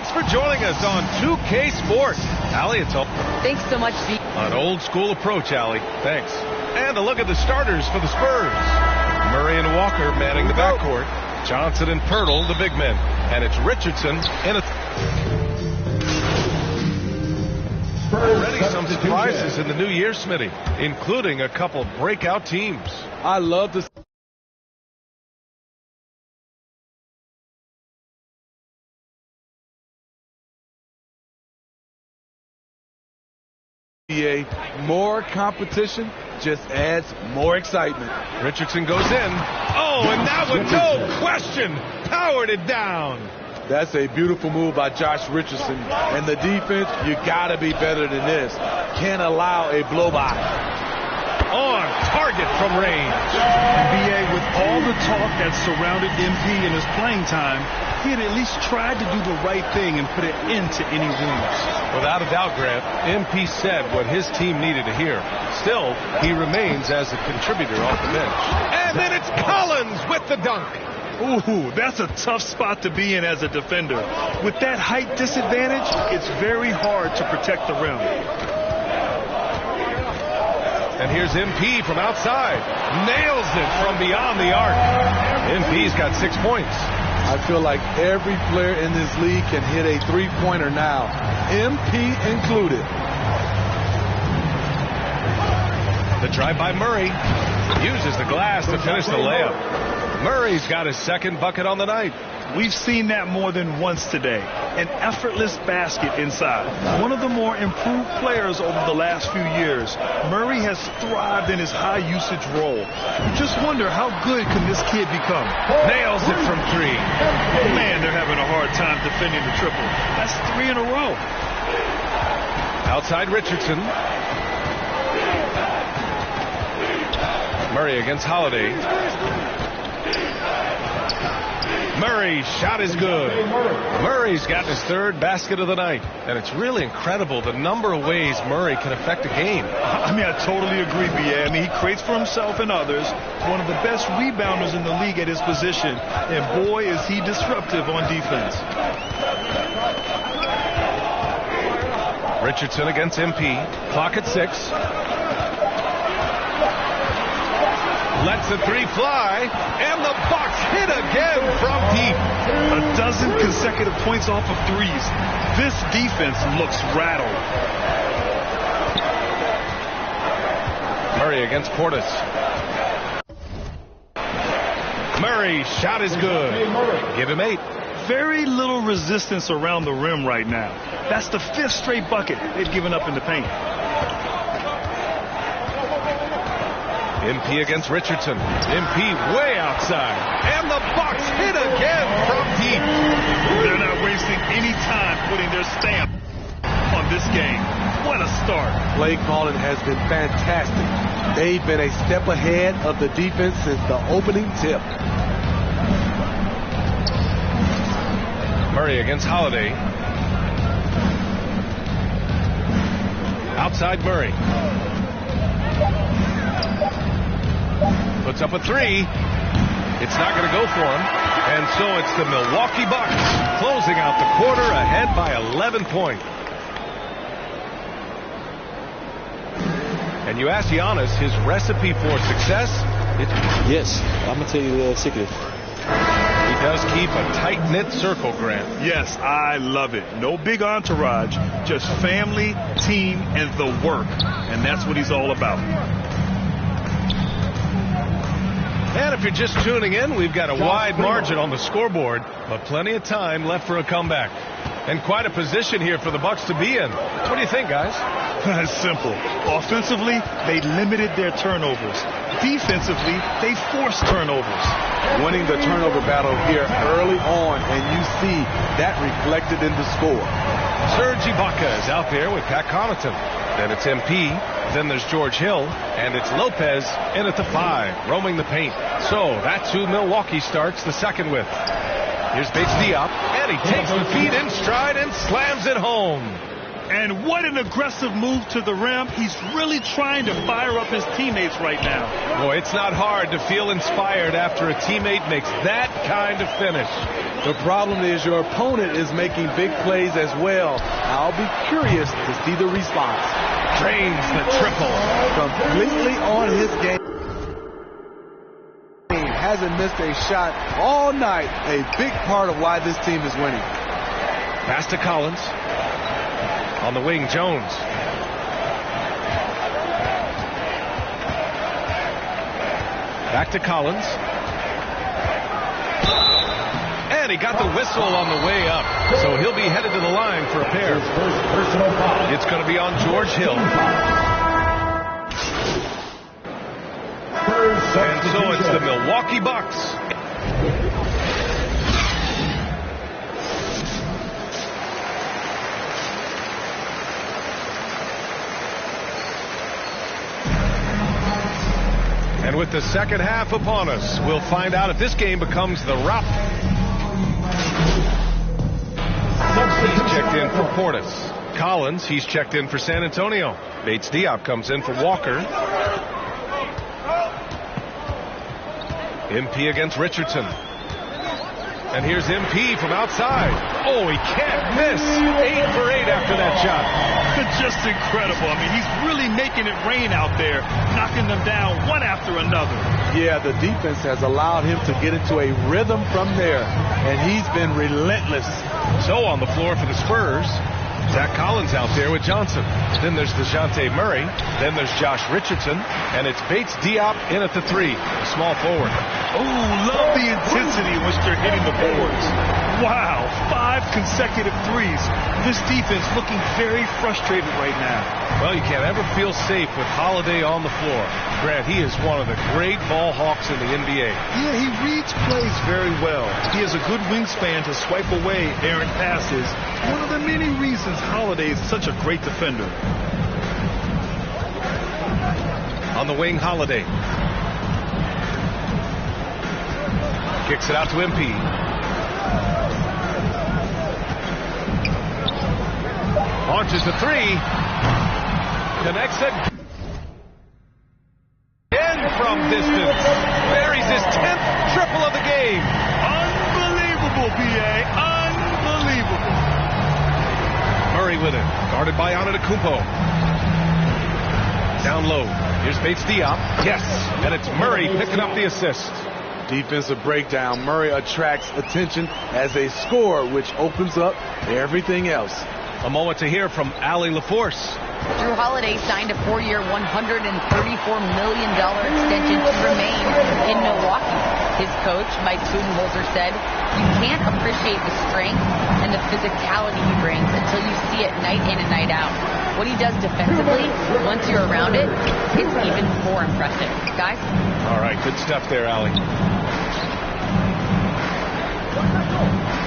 for joining us on 2K Sports. Allie, it's all. Thanks so much, G. An old school approach, Allie. Thanks. And a look at the starters for the Spurs. Murray and Walker manning the backcourt. Johnson and Pirtle, the big men. And it's Richardson in a... Already some surprises in the new year, Smitty, including a couple breakout teams. I love to more competition just adds more excitement. Richardson goes in. Oh, and that one, no question, powered it down. That's a beautiful move by Josh Richardson. And the defense, you got to be better than this. Can't allow a blow-by. On target from range. BA, with all the talk that surrounded MP in his playing time, he had at least tried to do the right thing and put an end to any rumors. Without a doubt, Grant, MP said what his team needed to hear. Still, he remains as a contributor off the bench. And then it's Collins with the dunk. Ooh, that's a tough spot to be in as a defender. With that height disadvantage, it's very hard to protect the rim. And here's MP from outside. Nails it from beyond the arc. MP's got 6 points. I feel like every player in this league can hit a three-pointer now, MP included. The drive by Murray. Uses the glass to finish the layup. Murray's got his second bucket on the night. We've seen that more than once today. An effortless basket inside. One of the more improved players over the last few years. Murray has thrived in his high usage role. You just wonder how good can this kid become. Nails it from three. Man, they're having a hard time defending the triple. That's 3 in a row. Outside Richardson. Murray against Holiday. Murray's shot is good. Murray's gotten his third basket of the night. And it's really incredible the number of ways Murray can affect a game. I mean, I totally agree, B.A. I mean, he creates for himself and others. One of the best rebounders in the league at his position. And boy, is he disruptive on defense. Richardson against MP. Clock at 6. Lets the three fly, and the Bucks hit again from deep. A dozen consecutive points off of threes. This defense looks rattled. Murray against Portis. Murray's shot is good. Give him 8. Very little resistance around the rim right now. That's the 5th straight bucket they've given up in the paint. MP against Richardson. MP way outside. And the Bucks hit again from deep. They're not wasting any time putting their stamp on this game. What a start. Play calling has been fantastic. They've been a step ahead of the defense since the opening tip. Murray against Holiday. Outside Murray. Puts up a 3. It's not going to go for him. And so it's the Milwaukee Bucks closing out the quarter ahead by 11 points. And you ask Giannis his recipe for success. Yes, I'm going to tell you the secret. He does keep a tight-knit circle, Grant. Yes, I love it. No big entourage, just family, team, and the work. And that's what he's all about. And if you're just tuning in, we've got a wide margin on the scoreboard, but plenty of time left for a comeback. And quite a position here for the Bucks to be in. What do you think, guys? It's simple. Offensively, they limited their turnovers. Defensively, they forced turnovers. Winning the turnover battle here early on, and you see that reflected in the score. Serge Ibaka is out there with Pat Connaughton. Then it's MP. Then there's George Hill. And it's Lopez in at the 5, roaming the paint. So that's who Milwaukee starts the second with. Here's Bates Diop. And he takes the feed in stride and slams it home. And what an aggressive move to the rim. He's really trying to fire up his teammates right now. Boy, it's not hard to feel inspired after a teammate makes that kind of finish. The problem is your opponent is making big plays as well. I'll be curious to see the response. Drains the triple. Completely on his game. Hasn't missed a shot all night. A big part of why this team is winning. Pass to Collins. On the wing, Jones. Back to Collins. And he got the whistle on the way up. So he'll be headed to the line for a pair. It's going to be on George Hill. And so it's the Milwaukee Bucks. And with the second half upon us, we'll find out if this game becomes the rout. He's checked in for Portis. Collins, he's checked in for San Antonio. Bates Diop comes in for Walker. MP against Richardson. And here's MP from outside. Oh, he can't miss. 8 for 8 after that shot. Just incredible. I mean, he's really making it rain out there, knocking them down one after another. Yeah, the defense has allowed him to get into a rhythm from there, and he's been relentless. So on the floor for the Spurs, Zach Collins out there with Johnson. Then there's DeJounte Murray. Then there's Josh Richardson. And it's Bates Diop in at the 3, small forward. Oh, love the intensity in which they're hitting the boards. Wow, 5 consecutive threes. This defense looking very frustrated right now. Well, you can't ever feel safe with Holiday on the floor. Grant, he is one of the great ball hawks in the NBA. Yeah, he reads plays very well. He has a good wingspan to swipe away errant passes. One of the many reasons Holiday is such a great defender. On the wing, Holiday. Kicks it out to MP. Launches the 3. Connects it. In from distance. Buries his 10th triple of the game. Unbelievable, B.A. Unbelievable. Murray with it. Guarded by Antetokounmpo. Down low. Here's Bates Diop. Yes. And it's Murray picking up the assist. Defensive breakdown. Murray attracts attention as a scorer, which opens up everything else. A moment to hear from Allie LaForce. Jrue Holiday signed a 4-year, $134 million extension to remain in Milwaukee. His coach, Mike Budenholzer, said, "You can't appreciate the strength and the physicality he brings until you see it night in and night out. What he does defensively, once you're around it, it's even more impressive." Guys? All right, good stuff there, Allie.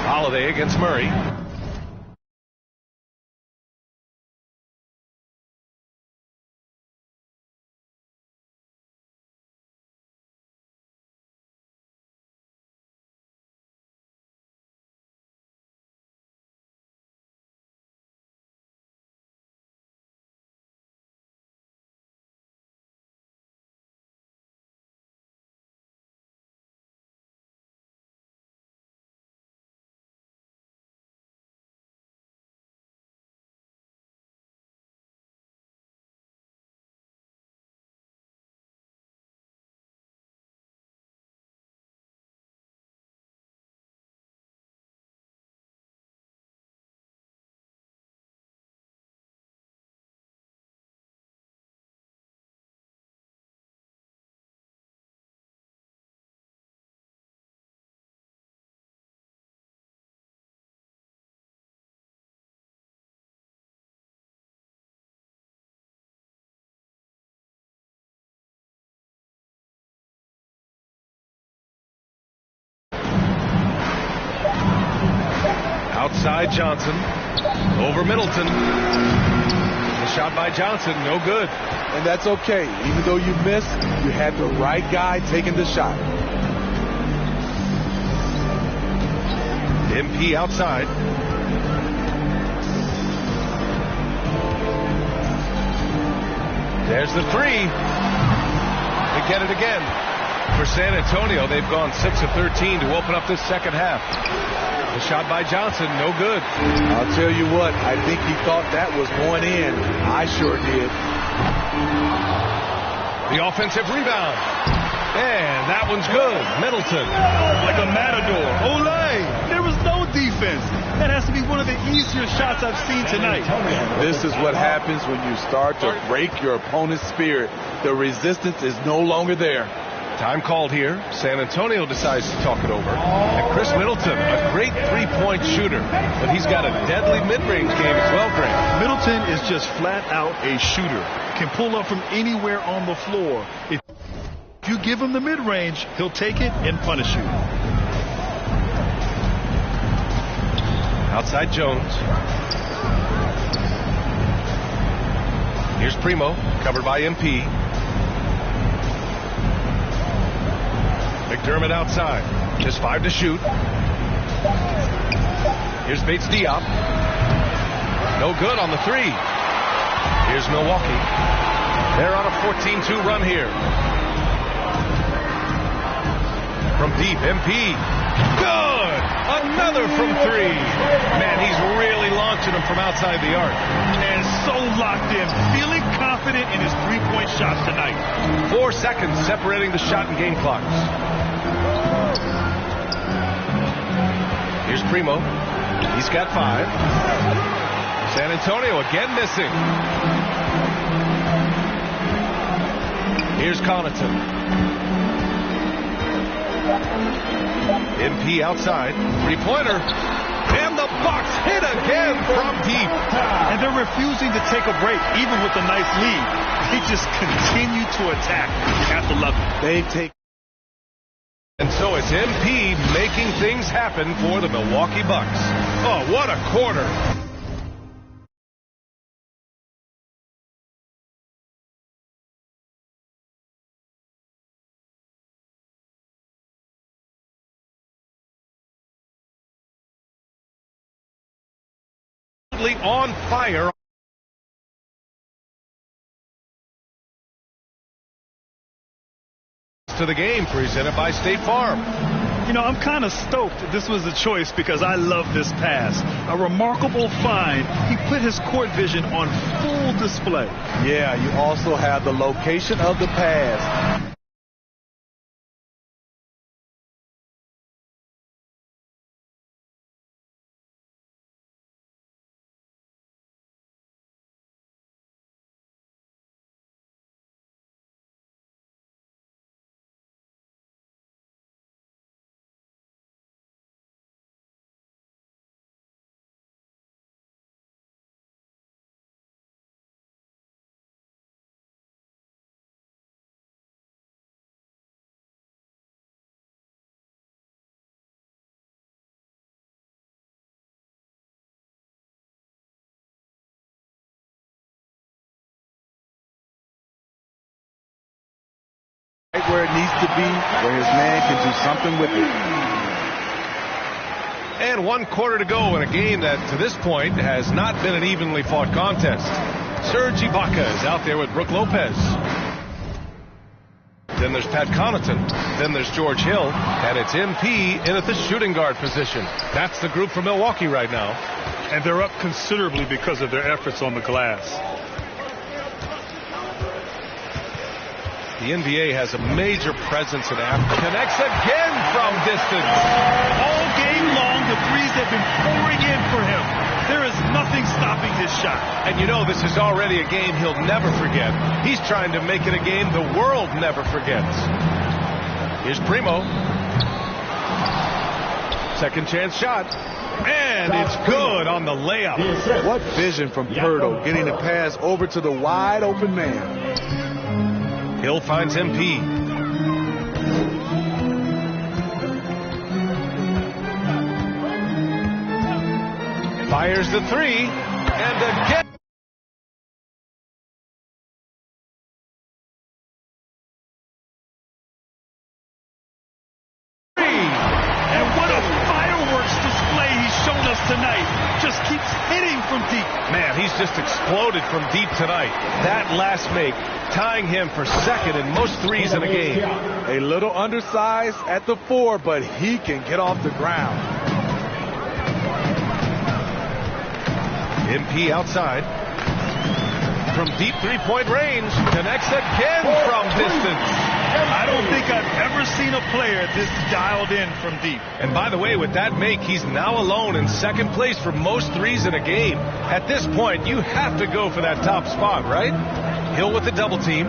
Holiday against Murray. Outside Johnson. Over Middleton. The shot by Johnson, no good. And that's okay. Even though you missed, you had the right guy taking the shot. MP outside. There's the three. They get it again. For San Antonio, they've gone 6 of 13 to open up this second half. The shot by Johnson, no good. I'll tell you what, I think he thought that was going in. I sure did. The offensive rebound. And that one's good. Middleton. Like a matador. Olay! There was no defense. That has to be one of the easier shots I've seen tonight. This is what happens when you start to break your opponent's spirit. The resistance is no longer there. Time called here. San Antonio decides to talk it over. And Chris Middleton, a great three-point shooter, but he's got a deadly mid-range game as well, Grant. Middleton is just flat out a shooter. Can pull up from anywhere on the floor. If you give him the mid-range, he'll take it and punish you. Outside Jones. Here's Primo, covered by MP. McDermott outside. Just 5 to shoot. Here's Bates Diop. No good on the three. Here's Milwaukee. They're on a 14-2 run here. From deep, MP. Good! Another from three. Man, he's really launching them from outside the arc. And so locked in, feeling confident in his three-point shot tonight. 4 seconds separating the shot and game clocks. Here's Primo. He's got 5. San Antonio again missing. Here's Connaughton. MP outside. Three-pointer. And the Bucks hit again from deep. And they're refusing to take a break, even with a nice lead. They just continue to attack. You have to love it. They take. And so it's MP making things happen for the Milwaukee Bucks. Oh, what a quarter. On fire. To the game presented by State Farm. You know, I'm kind of stoked this was a choice because I love this pass. A remarkable find. He put his court vision on full display. Yeah, you also have the location of the pass. Right where it needs to be, where his man can do something with it. And 1 quarter to go in a game that, to this point, has not been an evenly fought contest. Serge Ibaka is out there with Brook Lopez. Then there's Pat Connaughton. Then there's George Hill. And it's MP in at the shooting guard position. That's the group for Milwaukee right now. And they're up considerably because of their efforts on the glass. The NBA has a major presence in Africa. Connects again from distance. All game long, the threes have been pouring in for him. There is nothing stopping his shot. And you know, this is already a game he'll never forget. He's trying to make it a game the world never forgets. Here's Primo. Second chance shot. And it's good on the layup. What vision from Pirtle, getting the pass over to the wide open man. Hill finds MP. Fires the three. And again. And what a fireworks display he's shown us tonight. Just keeps hitting from deep. Man, he's just exploded from deep tonight. That last make, tying him for second in most threes in a game. A little undersized at the 4, but he can get off the ground. MP outside. From deep three-point range, connects again from distance. I don't think I've ever seen a player this dialed in from deep. And by the way, with that make, he's now alone in second place for most threes in a game. At this point, you have to go for that top spot, right? Hill with the double team.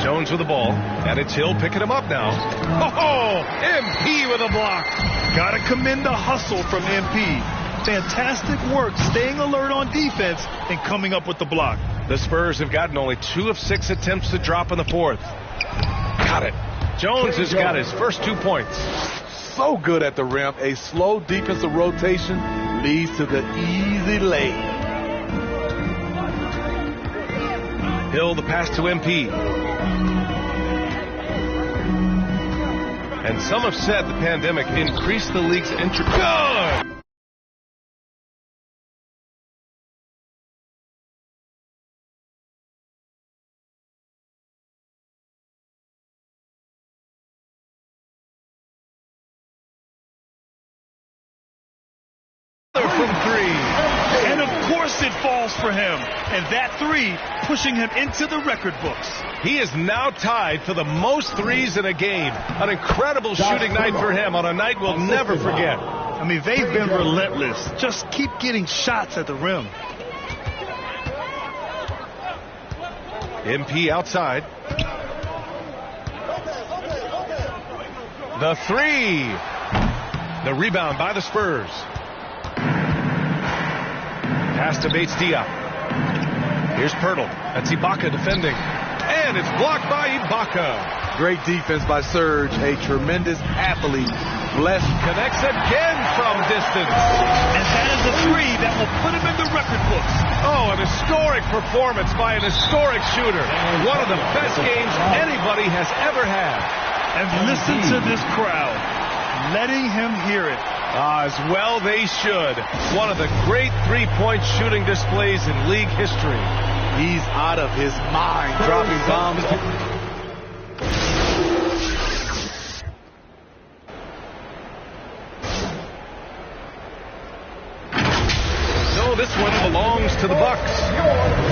Jones with the ball, and it's Hill picking him up now. Oh, MP with a block. Gotta commend the hustle from MP. Fantastic work staying alert on defense and coming up with the block. The Spurs have gotten only 2 of 6 attempts to drop in the fourth. Got it. Jones has got his first 2 points. So good at the rim. A slow defensive rotation leads to the easy lay. Hill the pass to MP. And some have said the pandemic increased the league's interest. Good! From 3. And of course it falls for him. And that 3 pushing him into the record books. He is now tied for the most threes in a game. An incredible shooting night for him on a night we'll never forget. I mean, they've been relentless. Just keep getting shots at the rim. MP outside. The 3. The rebound by the Spurs. Pass to Bates Diop. Here's Pirtle. That's Ibaka defending. And it's blocked by Ibaka. Great defense by Serge. A tremendous athlete. Blessed. Connects again from distance. And that is a 3 that will put him in the record books. Oh, an historic performance by an historic shooter. One of the best games anybody has ever had. And listen to this crowd, letting him hear it. As well they should. One of the great three-point shooting displays in league history. He's out of his mind, dropping bombs. So this one belongs to the Bucks.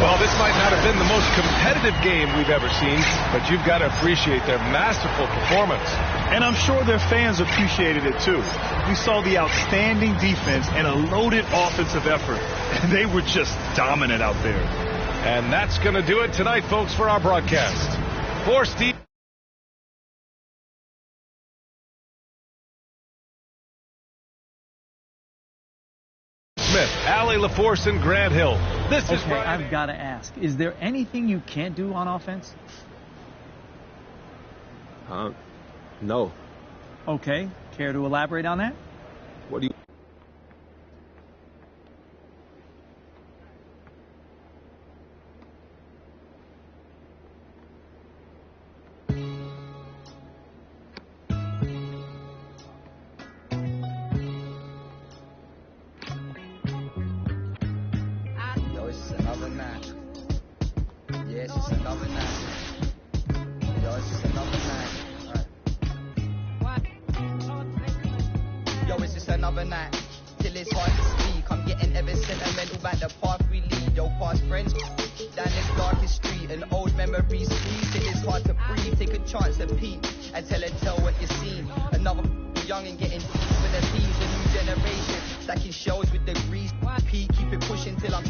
Well, this might not have been the most competitive game we've ever seen, but you've got to appreciate their masterful performance. And I'm sure their fans appreciated it too. We saw the outstanding defense and a loaded offensive effort. And they were just dominant out there. And that's going to do it tonight, folks, for our broadcast. For Steve Smith, Allie LaForce, and Grant Hill. This is I've got to ask, is there anything you can't do on offense? No. Okay. Care to elaborate on that? What do you... Yo, it's just another night. Yeah, it's just another night. Yo, it's just another night. Yo, it's just another night. Till it's hard to speak. I'm getting ever sentimental about the path we lead. Yo, past friends down this darkest street. And old memories freeze till it's hard to breathe. Take a chance to peep and tell what you seen. Another young and getting with the bees. The new generation stacking shells with degrees. Keep it pushing till I'm...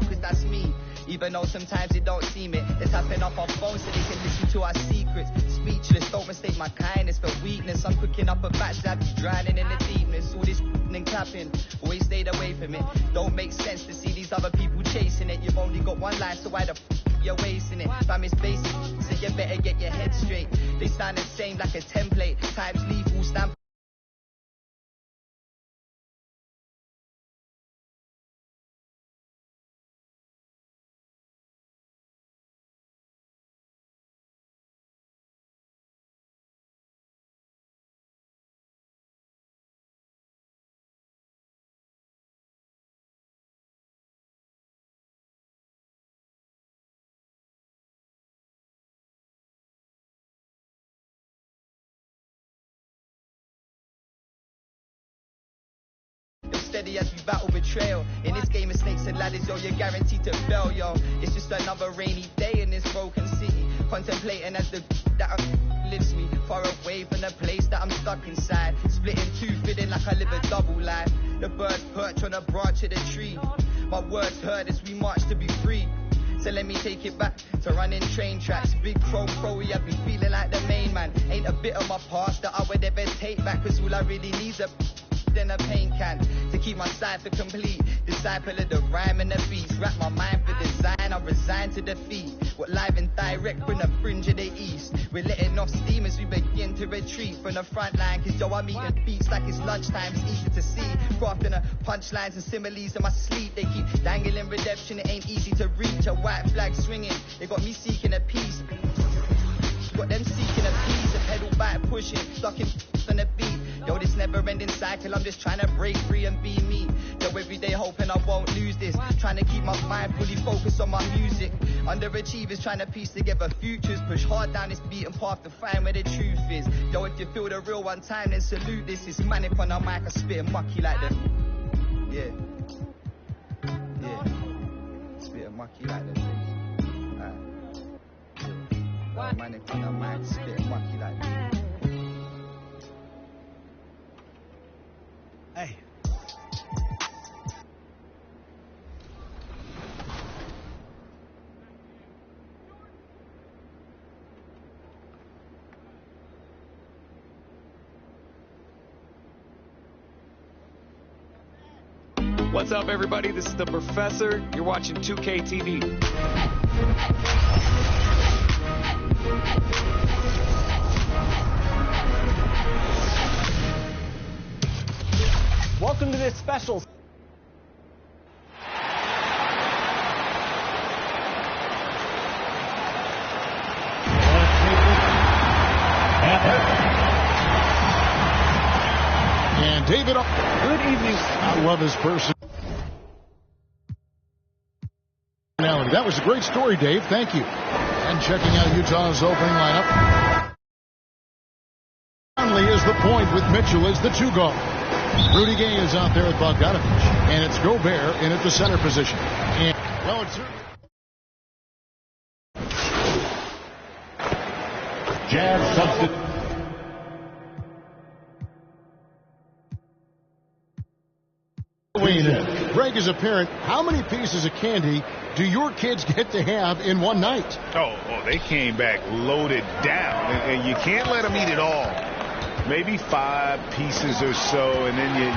Cause that's me. Even though sometimes it don't seem it. They're tapping off our phones so they can listen to our secrets. Speechless, don't mistake my kindness for weakness. I'm cooking up a batch that be drowning in the deepness. All this and clapping, always stayed away from it. Don't make sense to see these other people chasing it. You've only got one life, so why the you're wasting it? Fam, it's basic, so you better get your head straight. They sound the same like a template. Types lethal, stamp. steady as we battle betrayal. In this game of snakes and ladders, yo, you're guaranteed to fail, yo. It's just another rainy day in this broken city. Contemplating as the that lifts me far away from the place that I'm stuck inside. Split in two, feeling like I live a double life. The birds perch on a branch of the tree. My words heard as we march to be free. So let me take it back to running train tracks. Big chrome Chloe, I be feeling like the main man. Ain't a bit of my past that I would ever take back, cause all I really need's a than a paint can to keep my cipher complete. Disciple of the rhyme and the beats. Wrap my mind for design, I resign to defeat. What live and direct from the fringe of the east. We're letting off steam as we begin to retreat from the front line. Cause yo, I'm eating beats like it's lunchtime. It's easy to see. Crafting the punchlines and similes in my sleep. They keep dangling redemption, it ain't easy to reach. A white flag swinging, they got me seeking a peace. Got them seeking a piece. A pedal back pushing, stuck in on the beat. Yo, this never-ending cycle, I'm just trying to break free and be me. Yo, every day hoping I won't lose this. Trying to keep my mind fully focused on my music. Underachievers trying to piece together futures. Push hard down this beaten path to find where the truth is. Yo, if you feel the real one time, then salute this. It's manic on the mic, I spit mucky like them. Yeah. Spit mucky like them. Alright. Manic on the mic, spit mucky like them. Hey. What's up, everybody? This is the Professor. You're watching 2K TV. Welcome to this special. And David, good evening. I love his personality. That was a great story, Dave. Thank you. And checking out Utah's opening lineup. Conley is the point with Mitchell as the 2-guard. Rudy Gay is out there with Bogdanovich. And it's Gobert in at the center position. And, well, it's Jazz substitute. Greg, as a parent, how many pieces of candy do your kids get to have in one night? Oh, they came back loaded down, and you can't let them eat it all. Maybe 5 pieces or so, and then you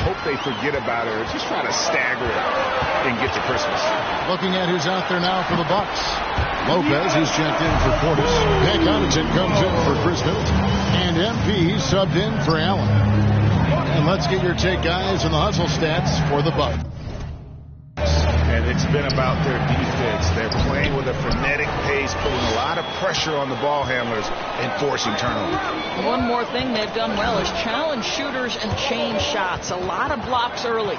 hope they forget about it, or just try to stagger it and get to Christmas. Looking at who's out there now for the Bucks. Lopez, he's checked in for Portis. Pat Connaughton comes in for Chris Middleton. And MP subbed in for Allen. And let's get your take, guys, on the hustle stats for the Bucks. And it's been about their defense. They're playing with a frenetic pace, putting a lot of pressure on the ball handlers and forcing turnovers. One more thing they've done well is challenge shooters and change shots. A lot of blocks early.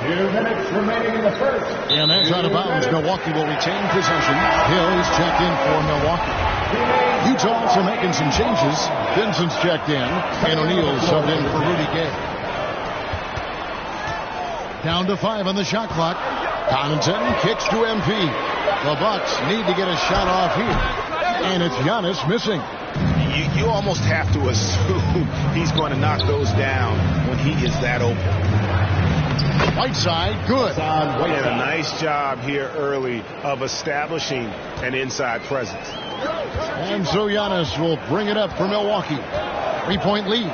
2 minutes remaining in the first. And that's out of bounds. Milwaukee will retain possession. Hill is checked in for Milwaukee. Utah also making some changes. Vincent's checked in, and O'Neal subbed in for Rudy Gay. Down to 5 on the shot clock. Connaughton kicks to MP. The Bucks need to get a shot off here, and it's Giannis missing. You almost have to assume he's going to knock those down when he is that open. Whiteside, good. And a nice job here early of establishing an inside presence. And so Giannis will bring it up for Milwaukee. 3-point lead.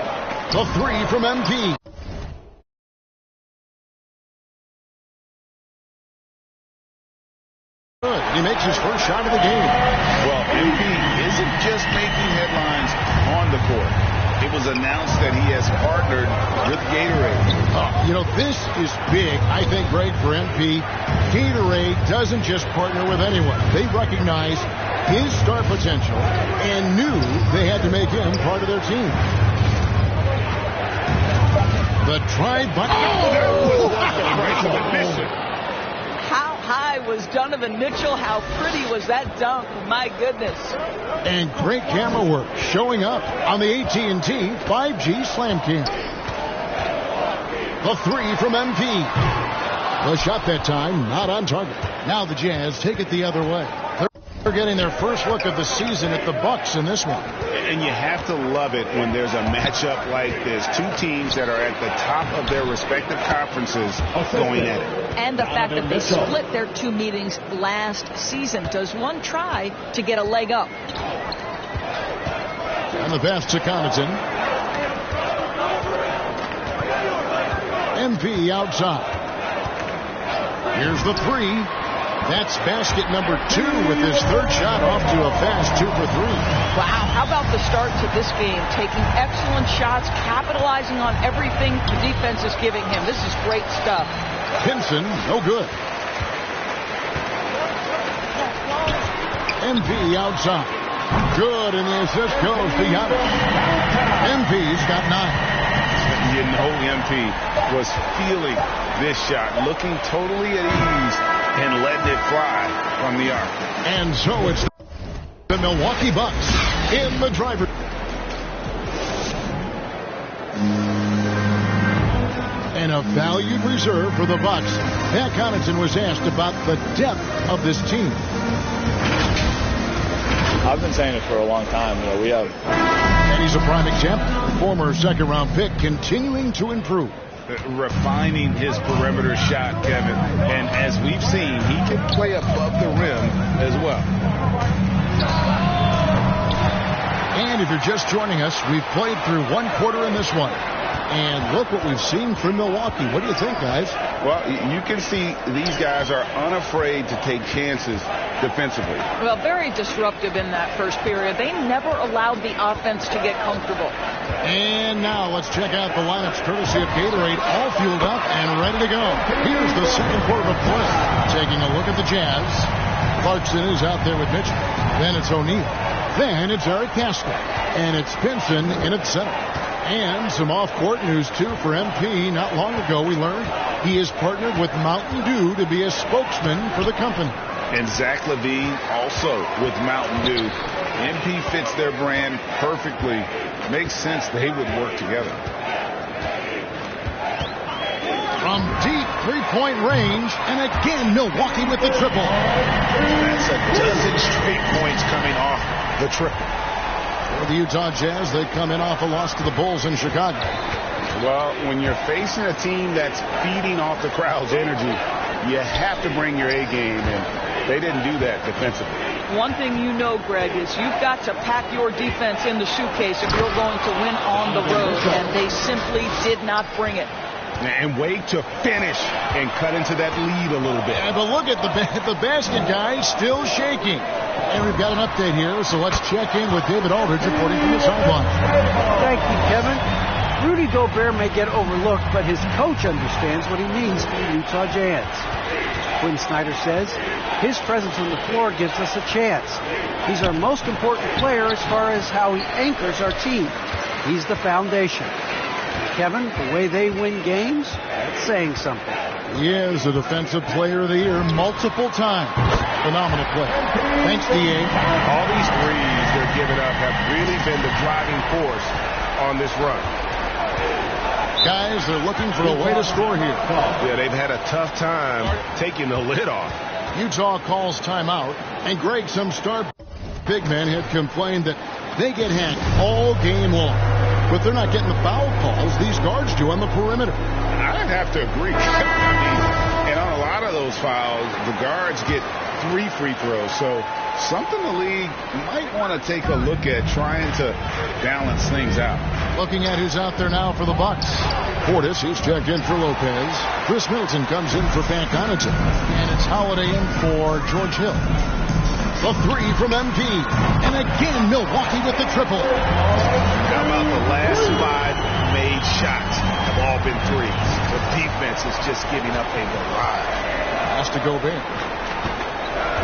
The 3 from MP. Good. He makes his first shot of the game. Well, MP isn't just making headlines on the court. It was announced that he has partnered with Gatorade. This is big, I think, Greg, for MP. Gatorade doesn't just partner with anyone. They recognize his star potential and knew they had to make him part of their team. The drive by... How high was Donovan Mitchell? How pretty was that dunk? My goodness. And great camera work showing up on the AT&T 5G Slam Cam. The three from MP. The shot that time, not on target. Now the Jazz take it the other way. They're getting their first look of the season at the Bucks in this one. And you have to love it when there's a matchup like this. Two teams that are at the top of their respective conferences going at it. And the fact that they split their two meetings last season. Does one try to get a leg up? And the pass to Connaughton. MP outside. Here's the three. That's basket number 2 with his third shot off to a fast 2 for 3. Wow, how about the start to this game? Taking excellent shots, capitalizing on everything the defense is giving him. This is great stuff. Pinson, no good. MP outside. Good, and the assist goes to Giannis. MP's got 9. You know MP was feeling this shot, looking totally at ease and letting it fly from the arc. And so it's the Milwaukee Bucks in the driver. And a valued reserve for the Bucks. Pat Connaughton was asked about the depth of this team. I've been saying it for a long time. You know, we have. And he's a prime example. Former second-round pick continuing to improve. Refining his perimeter shot, Kevin. And as we've seen, he can play above the rim as well. And if you're just joining us, we've played through one quarter in this one. And look what we've seen from Milwaukee. What do you think, guys? Well, you can see these guys are unafraid to take chances defensively. Well, very disruptive in that first period. They never allowed the offense to get comfortable. And now let's check out the lineups courtesy of Gatorade, all fueled up and ready to go. Here's the second quarter of play. Taking a look at the Jazz. Clarkson is out there with Mitchell. Then it's O'Neal. Then it's Eric Castle. And it's Pinson in at center. And some off-court news, too, for MP. Not long ago, we learned he has partnered with Mountain Dew to be a spokesman for the company. And Zach LaVine also with Mountain Dew. MP fits their brand perfectly. Makes sense they would work together. From deep three-point range, and again, Milwaukee with the triple. That's a dozen straight points coming off the triple. For the Utah Jazz, they come in off a loss to the Bulls in Chicago. Well, when you're facing a team that's feeding off the crowd's energy, you have to bring your A game, and they didn't do that defensively. One thing you know, Greg, is you've got to pack your defense in the suitcase if you're going to win on the road, and they simply did not bring it. And wait to finish and cut into that lead a little bit. Yeah, but look at the basket guy still shaking. And we've got an update here, so let's check in with David Aldridge reporting from the sideline. Thank you, Kevin. Rudy Gobert may get overlooked, but his coach understands what he means to the Utah Jazz. Quinn Snyder says, his presence on the floor gives us a chance. He's our most important player as far as how he anchors our team. He's the foundation. Kevin, the way they win games, that's saying something. He is a Defensive Player of the Year multiple times. Phenomenal play. Thanks, D.A. All these threes they're giving up have really been the driving force on this run. Guys, they're looking for a way to score here. Yeah, they've had a tough time taking the lid off. Utah calls timeout, and Greg, some star big men had complained that they get hacked all game long. But they're not getting the foul calls these guards do on the perimeter. I'd have to agree. And on a lot of those fouls, the guards get 3 free throws. So something the league might want to take a look at, trying to balance things out. Looking at who's out there now for the Bucks. Portis, he's checked in for Lopez. Chris Middleton comes in for Pat Connaughton. And it's Holiday in for George Hill. The three from MP. And again, Milwaukee with the triple. How about the last 5 made shots have all been threes? The defense is just giving up a barrage. Has to go big.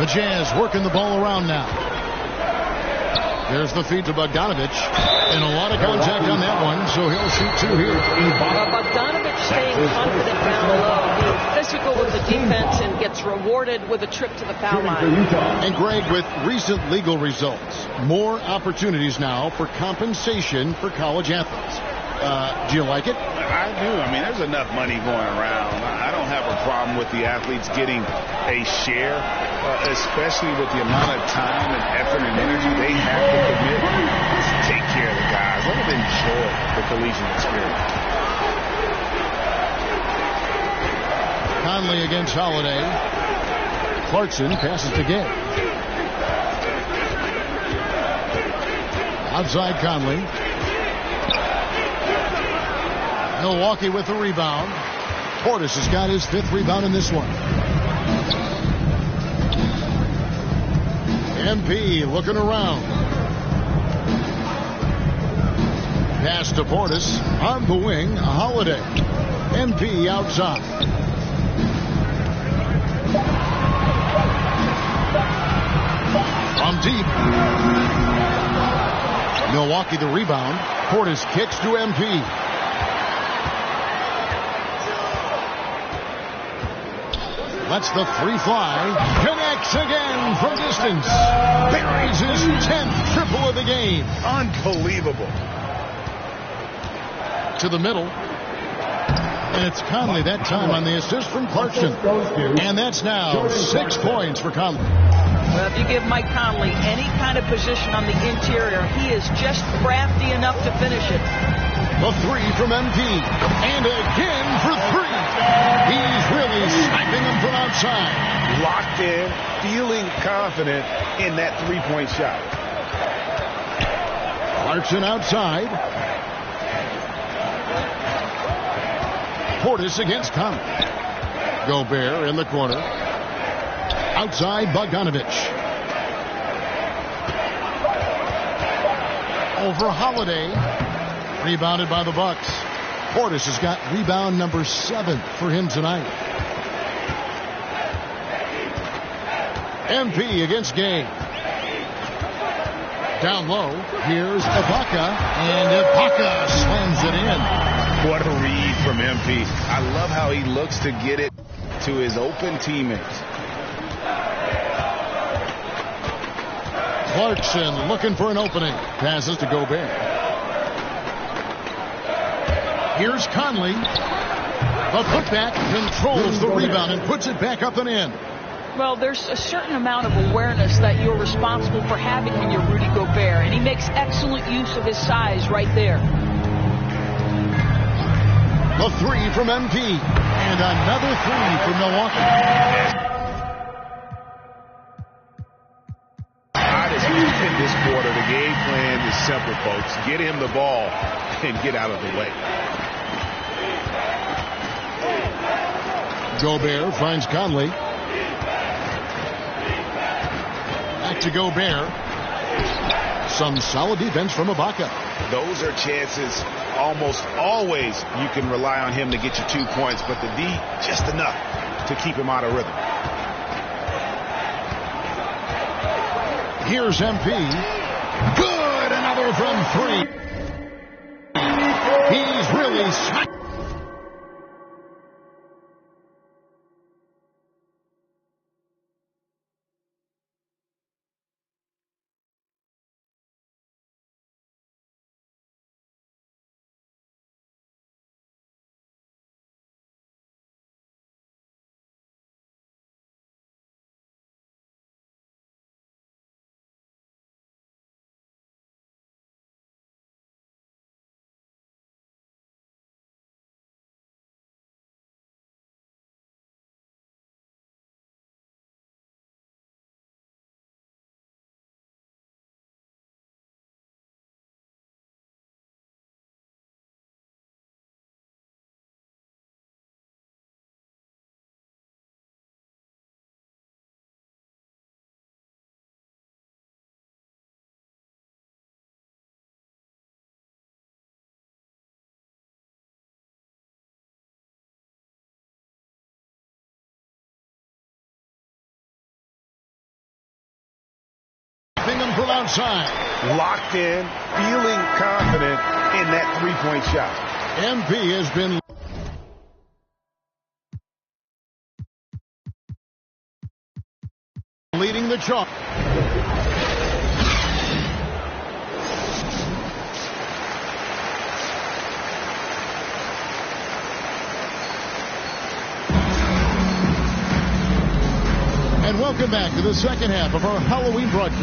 The Jazz working the ball around now. There's the feed to Bogdanovich. And a lot of contact on that one, so he'll shoot 2 here. Bogdanovich staying confident down low. He's physical with the defense and gets rewarded with a trip to the foul line. And Greg, with recent legal results, more opportunities now for compensation for college athletes. Do you like it? I do. I mean, there's enough money going around. I don't have a problem with the athletes getting a share, especially with the amount of time and effort and energy they have to commit. Let's take care of the guys. Let them enjoy the collegiate experience. Conley against Holiday. Clarkson passes to Gay. Outside Conley. Milwaukee with the rebound. Portis has got his 5th rebound in this one. MP looking around. Pass to Portis. On the wing, Holiday. MP outside. From deep. Milwaukee the rebound. Portis kicks to MP. Lets the 3 fly. Connects again from distance. Buries his 10th triple of the game. Unbelievable. To the middle. And it's Conley that time on the assist from Clarkson. And that's now 6 points for Conley. Well, if you give Mike Conley any kind of position on the interior, he is just crafty enough to finish it. The 3 from MP. And again for 3. He's really sniping them from outside. Locked in, feeling confident in that 3-point shot. Clarkson outside. Portis against Conley. Gobert in the corner. Outside Bogdanovich. Over Holiday. Rebounded by the Bucks. Portis has got rebound number 7 for him tonight. MP against Gay. Down low. Here's Ibaka. And Ibaka slams it in. What a read from MP. I love how he looks to get it to his open teammates. Clarkson looking for an opening. Passes to Gobert. Here's Conley. The putback controls the rebound and puts it back up and in. Well, there's a certain amount of awareness that you're responsible for having when you're Rudy Gobert, and he makes excellent use of his size right there. The 3 from MP. And another 3 from Milwaukee. In this quarter, the game plan is simple, folks. Get him the ball and get out of the way. Gobert finds Conley. Back to Gobert. Some solid defense from Ibaka. Those are chances almost always you can rely on him to get you 2 points, but the D just enough to keep him out of rhythm. Here's MP. Good. Another from 3. He's really smacked. Him from outside. Locked in, feeling confident in that 3-point shot. MP has been leading the charge. And welcome back to the second half of our Halloween broadcast.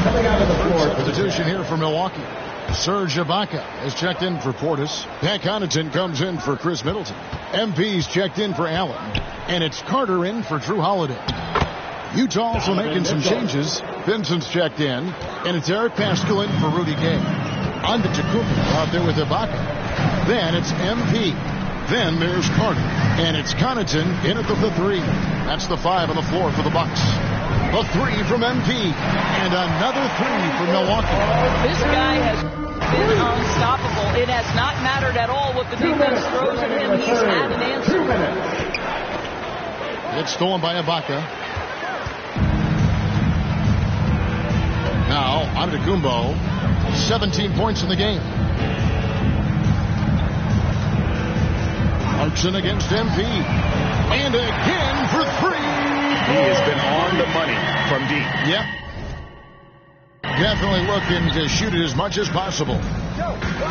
Coming out of the floor, substitution here for Milwaukee. Serge Ibaka has checked in for Portis. Pat Connaughton comes in for Chris Middleton. MP's checked in for Allen. And it's Carter in for Drew Holiday. Utah also making some changes. Vincent's checked in. And it's Eric Paschal in for Rudy Gay. On to Tacuma out there with Ibaka. Then it's MP. Then there's Carter. And it's Connaughton in at the 3. That's the 5 on the floor for the Bucks. A 3 from MP. And another 3 from Milwaukee. This guy has been unstoppable. It has not mattered at all what the defense throws at him. He's had an answer. It's stolen by Ibaka. Now, Antetokounmpo. 17 points in the game. Clarkson against MP. And again for 3. He has been on the money from deep. Yep. Definitely looking to shoot it as much as possible.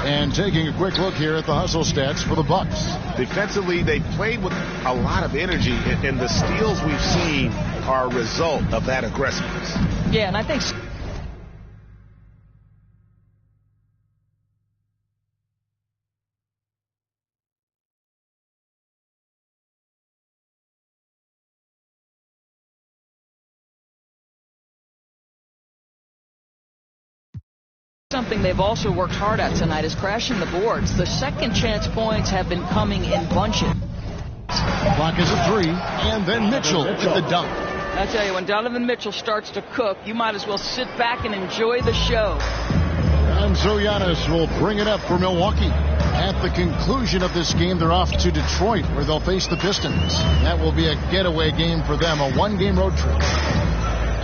And taking a quick look here at the hustle stats for the Bucks. Defensively, they played with a lot of energy, and the steals we've seen are a result of that aggressiveness. Yeah, and I think something they've also worked hard at tonight is crashing the boards. The second chance points have been coming in bunches. Clock is at 3, and then Mitchell with the dunk. I tell you, when Donovan Mitchell starts to cook, you might as well sit back and enjoy the show. And so Giannis will bring it up for Milwaukee. At the conclusion of this game, they're off to Detroit, where they'll face the Pistons. That will be a getaway game for them, a one-game road trip.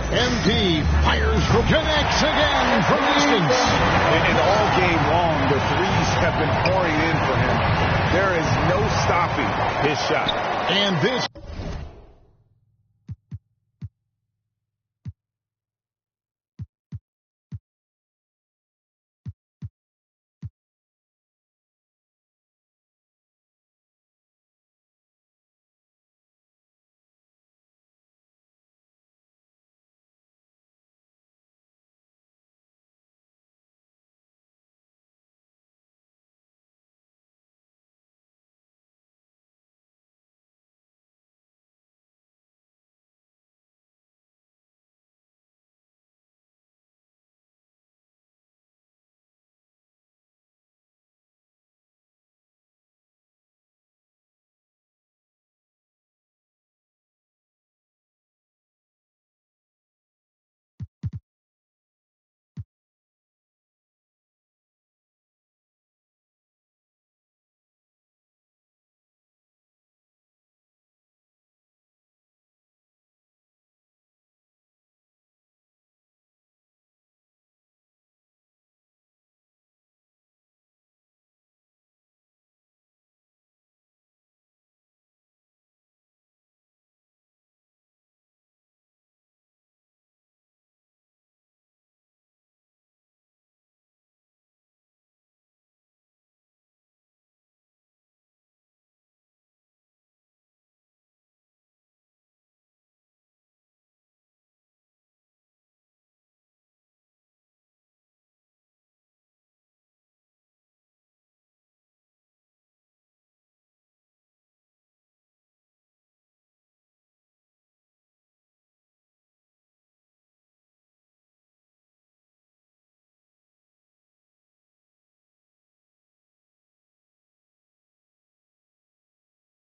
MP fires, connects again from distance. And all game long, the threes have been pouring in for him. There is no stopping his shot. And this.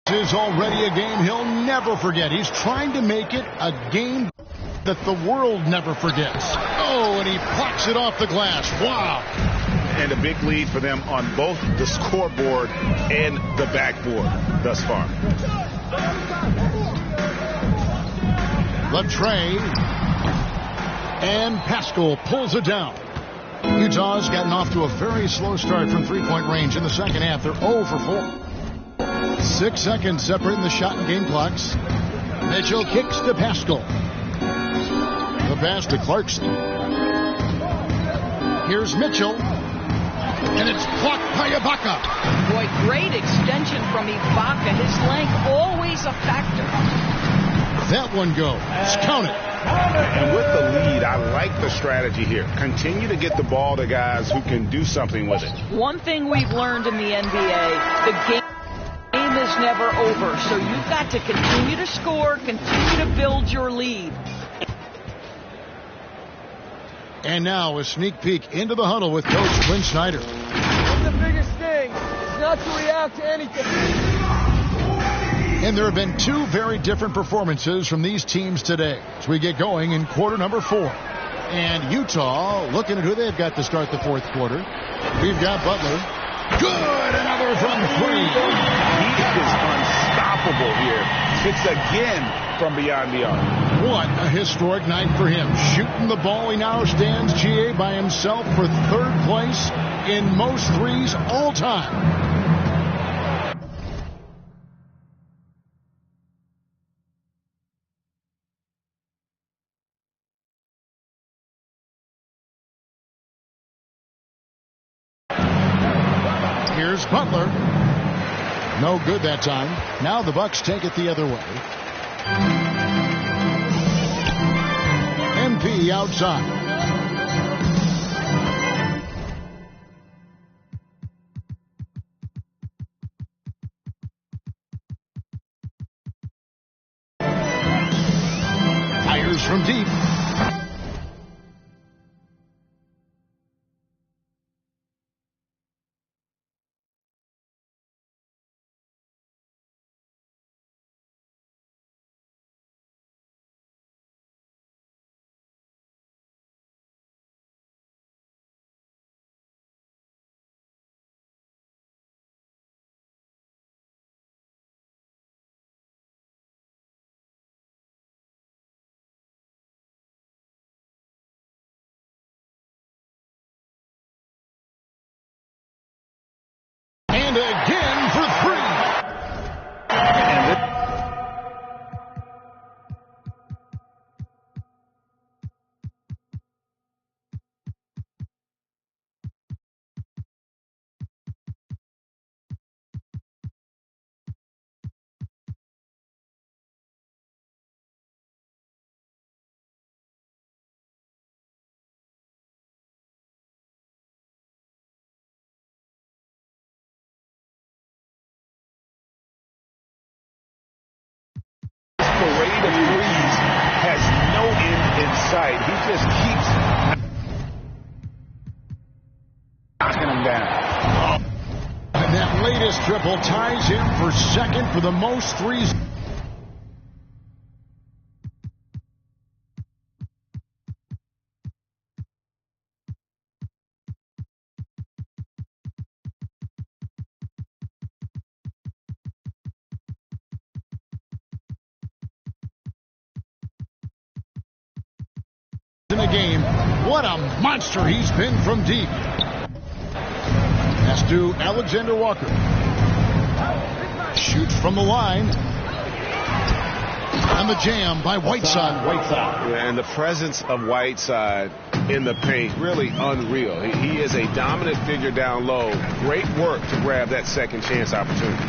Is already a game he'll never forget. He's trying to make it a game that the world never forgets. Oh, and he plucks it off the glass. Wow. And a big lead for them on both the scoreboard and the backboard thus far. The tray. And Paschal pulls it down. Utah's gotten off to a very slow start from three-point range in the second half. They're 0 for 4. 6 seconds separating the shot and game clocks. Mitchell kicks to Paschal. The pass to Clarkson. Here's Mitchell. And it's blocked by Ibaka. Boy, great extension from Ibaka. His length always a factor. That one goes. Count it. And with the lead, I like the strategy here. Continue to get the ball to guys who can do something with it. One thing we've learned in the NBA, the game is never over. So you've got to continue to score, continue to build your lead. And now a sneak peek into the huddle with Coach Quinn Snyder. What's the biggest thing? It's not to react to anything. And there have been two very different performances from these teams today as we get going in quarter number 4. And Utah looking at who they've got to start the fourth quarter. We've got Butler. Good! Another from 3. He is unstoppable here. Hits again from beyond the arc. What a historic night for him. Shooting the ball, he now stands, GA, by himself for 3rd place in most threes all time. Here's Butler. No good that time. Now the Bucks take it the other way. MP outside. Fires from deep. And again for 3. Parade of threes has no end in sight. He just keeps knocking them down. And that latest triple ties him for 2nd for the most threes. In the game. What a monster he's been from deep. Pass to Alexander Walker. Shoots from the line. And the jam by Whiteside. Yeah, and the presence of Whiteside in the paint, really unreal. He is a dominant figure down low. Great work to grab that second chance opportunity.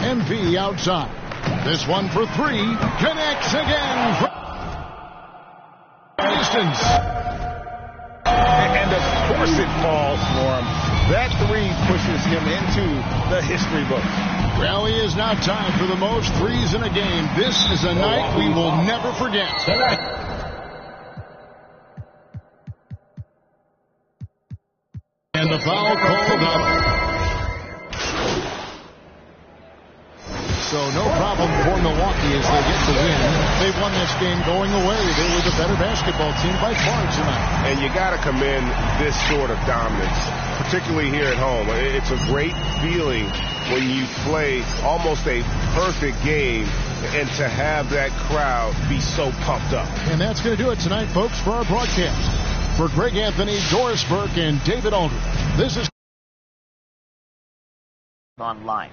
MV outside. This one for 3. Connects again. Distance. And of course it falls for him. That 3 pushes him into the history book. Rally is now tied for the most threes in a game. This is a night we will never forget. And the foul called out. So no problem for Milwaukee as they get the win. They've won this game going away. They were the better basketball team by far tonight. And you got to commend this sort of dominance, particularly here at home. It's a great feeling when you play almost a perfect game and to have that crowd be so pumped up. And that's going to do it tonight, folks, for our broadcast. For Greg Anthony, Doris Burke, and David Aldridge, this is online.